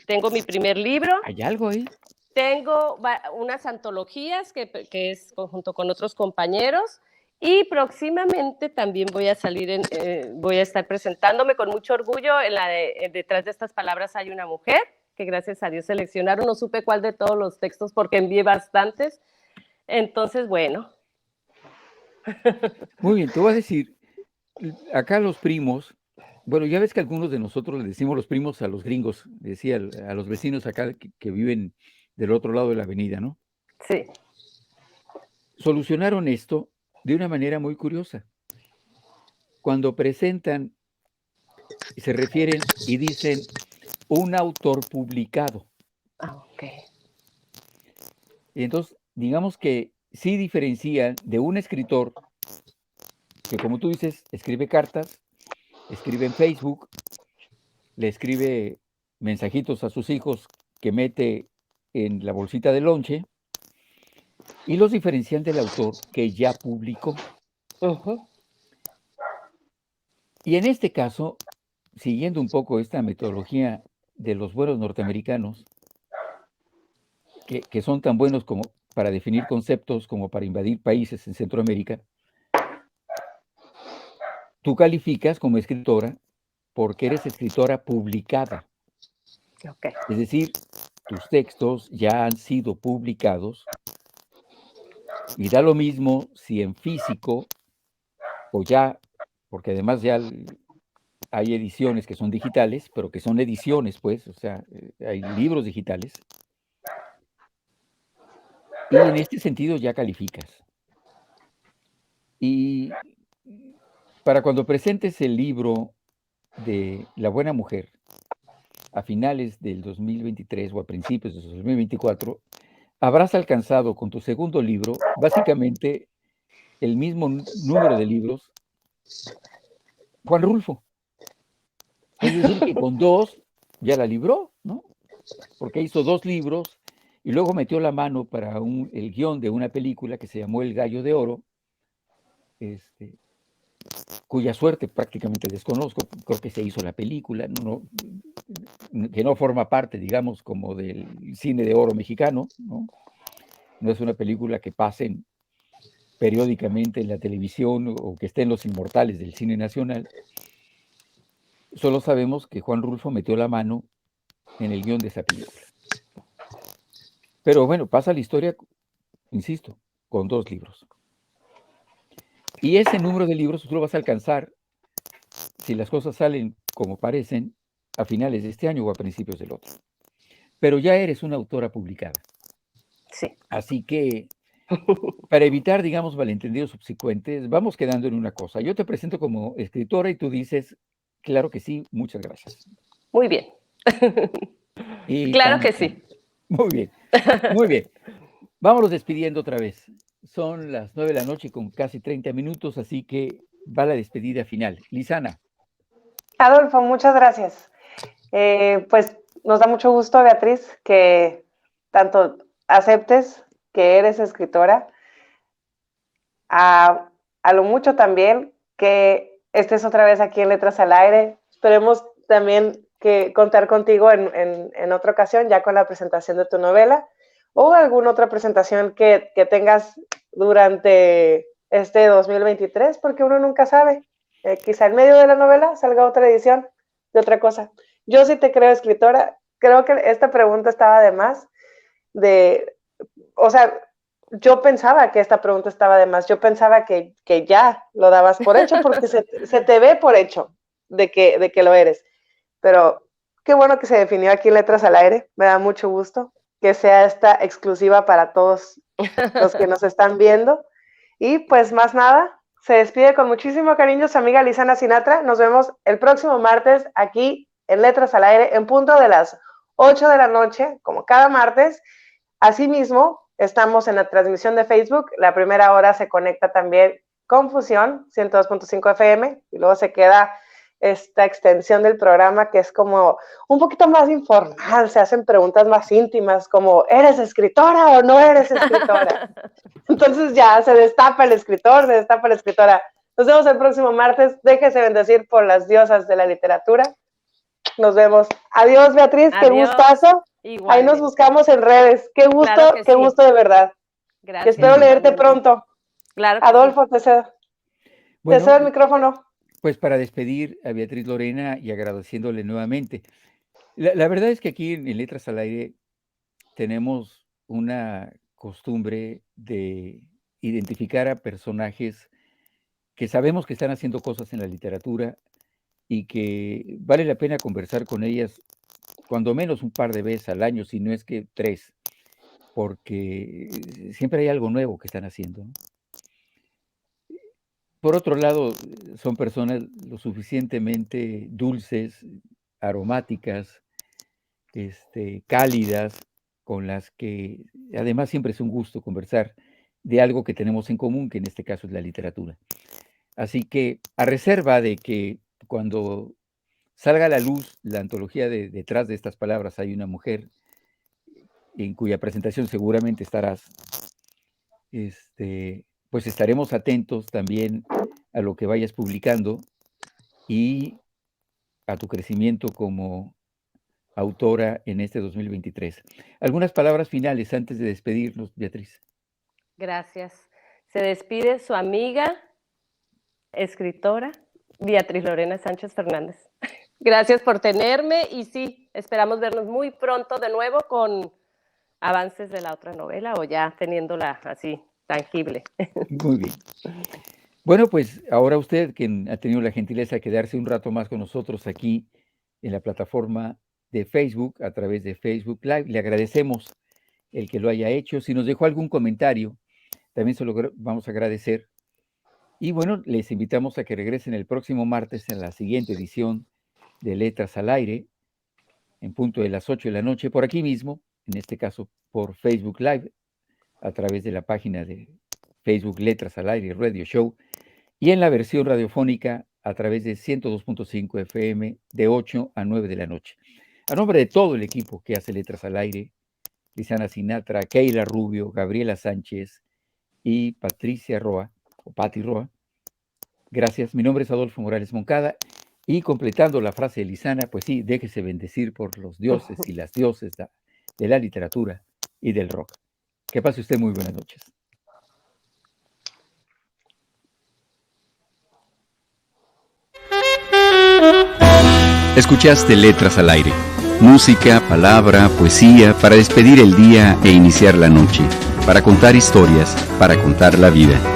tengo mi primer libro.
¿Hay algo ahí?
Tengo unas antologías que es junto con otros compañeros, y próximamente también voy a salir, voy a estar presentándome con mucho orgullo en Detrás de estas palabras hay una mujer, que gracias a Dios seleccionaron, no supe cuál de todos los textos porque envié bastantes, entonces bueno.
Muy bien, te voy a decir, acá los primos, bueno, ya ves que algunos de nosotros le decimos los primos a los gringos, decía a los vecinos acá que viven del otro lado de la avenida, ¿no?
Sí.
Solucionaron esto de una manera muy curiosa. Cuando presentan, se refieren y dicen un autor publicado.
Ok.
Y entonces, digamos que sí diferencian de un escritor que, como tú dices, escribe cartas, escribe en Facebook, le escribe mensajitos a sus hijos que mete en la bolsita de lonche, y los diferencian del autor que ya publicó.
Ujú.
Y en este caso, siguiendo un poco esta metodología de los buenos norteamericanos, que son tan buenos como para definir conceptos como para invadir países en Centroamérica, tú calificas como escritora porque eres escritora publicada.
Ok.
Es decir, tus textos ya han sido publicados y da lo mismo si en físico o ya, porque además ya hay ediciones que son digitales, pero que son ediciones, pues, o sea, hay libros digitales. Y en este sentido ya calificas. Y para cuando presentes el libro de La Buena Mujer a finales del 2023 o a principios de 2024, habrás alcanzado con tu segundo libro básicamente el mismo número de libros Juan Rulfo. Es decir, que con 2 ya la libró, ¿no? Porque hizo 2 libros y luego metió la mano para el guión de una película que se llamó El Gallo de Oro, cuya suerte prácticamente desconozco, creo que se hizo la película, que no forma parte, digamos, como del cine de oro mexicano, ¿no? No es una película que pasen periódicamente en la televisión o que esté en los inmortales del cine nacional. Solo sabemos que Juan Rulfo metió la mano en el guión de esa película. Pero bueno, pasa la historia, insisto, con 2 libros. Y ese número de libros tú lo vas a alcanzar, si las cosas salen como parecen, a finales de este año o a principios del otro. Pero ya eres una autora publicada.
Sí.
Así que, para evitar, digamos, malentendidos subsecuentes, vamos quedando en una cosa. Yo te presento como escritora y tú dices, claro que sí, muchas gracias.
Muy bien.
Y
Claro que sí.
Muy bien, muy bien. Vámonos despidiendo otra vez. Son las 9 de la noche con casi 30 minutos, así que va la despedida final. Lisana.
Adolfo, muchas gracias. Pues nos da mucho gusto, Beatriz, que tanto aceptes que eres escritora, a lo mucho también que estés otra vez aquí en Letras al Aire. Esperemos también que contar contigo en otra ocasión, ya con la presentación de tu novela o alguna otra presentación que tengas durante este 2023, porque uno nunca sabe. Quizá en medio de la novela salga otra edición de otra cosa. Yo sí te creo escritora. Creo que esta pregunta estaba de más. O sea, yo pensaba que esta pregunta estaba de más. Yo pensaba que ya lo dabas por hecho porque se te ve por hecho de que lo eres. Pero qué bueno que se definió aquí en Letras al Aire. Me da mucho gusto que sea esta exclusiva para todos los que nos están viendo. Y pues más nada, se despide con muchísimo cariño su amiga Lisana Sinatra. Nos vemos el próximo martes aquí en Letras al Aire en punto de las 8 de la noche, como cada martes. Asimismo, estamos en la transmisión de Facebook. La primera hora se conecta también con Fusión 102.5 FM y luego se queda esta extensión del programa que es como un poquito más informal, se hacen preguntas más íntimas como ¿eres escritora o no eres escritora? Entonces ya se destapa el escritor, se destapa la escritora. Nos vemos el próximo martes. Déjese bendecir por las diosas de la literatura. Nos vemos. Adiós, Beatriz, qué
Adiós.
gustazo.
Igualmente.
Ahí nos buscamos en redes. Qué gusto,
Claro que
qué
sí.
gusto de verdad.
Gracias.
Espero leerte
Igualmente.
pronto.
Claro que
Adolfo,
sí.
te cedo.
Bueno,
Te cedo el micrófono.
pues para despedir a Beatriz Lorena y agradeciéndole nuevamente. La verdad es que aquí en Letras al Aire tenemos una costumbre de identificar a personajes que sabemos que están haciendo cosas en la literatura y que vale la pena conversar con ellas cuando menos un par de veces al año, si no es que 3, porque siempre hay algo nuevo que están haciendo, ¿no? Por otro lado, son personas lo suficientemente dulces, aromáticas, cálidas, con las que además siempre es un gusto conversar de algo que tenemos en común, que en este caso es la literatura. Así que, a reserva de que cuando salga a la luz la antología detrás de estas palabras hay una mujer, en cuya presentación seguramente estarás, pues estaremos atentos también a lo que vayas publicando y a tu crecimiento como autora en este 2023. Algunas palabras finales antes de despedirnos, Beatriz.
Gracias. Se despide su amiga, escritora, Beatriz Lorena Sánchez Fernández. Gracias por tenerme y sí, esperamos vernos muy pronto de nuevo con avances de la otra novela o ya teniéndola así tangible.
Muy bien. Bueno, pues ahora usted, quien ha tenido la gentileza de quedarse un rato más con nosotros aquí en la plataforma de Facebook, a través de Facebook Live, le agradecemos el que lo haya hecho. Si nos dejó algún comentario, también se lo vamos a agradecer. Y bueno, les invitamos a que regresen el próximo martes en la siguiente edición de Letras al Aire, en punto de las 8 de la noche, por aquí mismo, en este caso por Facebook Live, a través de la página de Facebook Letras al Aire Radio Show, y en la versión radiofónica a través de 102.5 FM de 8 a 9 de la noche. A nombre de todo el equipo que hace Letras al Aire, Lizana Sinatra, Keila Rubio, Gabriela Sánchez y Patricia Roa, o Patti Roa, gracias. Mi nombre es Adolfo Morales Moncada y completando la frase de Lizana, pues sí, déjese bendecir por los dioses y las dioses de la literatura y del rock. Que pase usted muy buenas noches.
Escuchaste Letras al Aire. Música, palabra, poesía para despedir el día e iniciar la noche. Para contar historias, para contar la vida.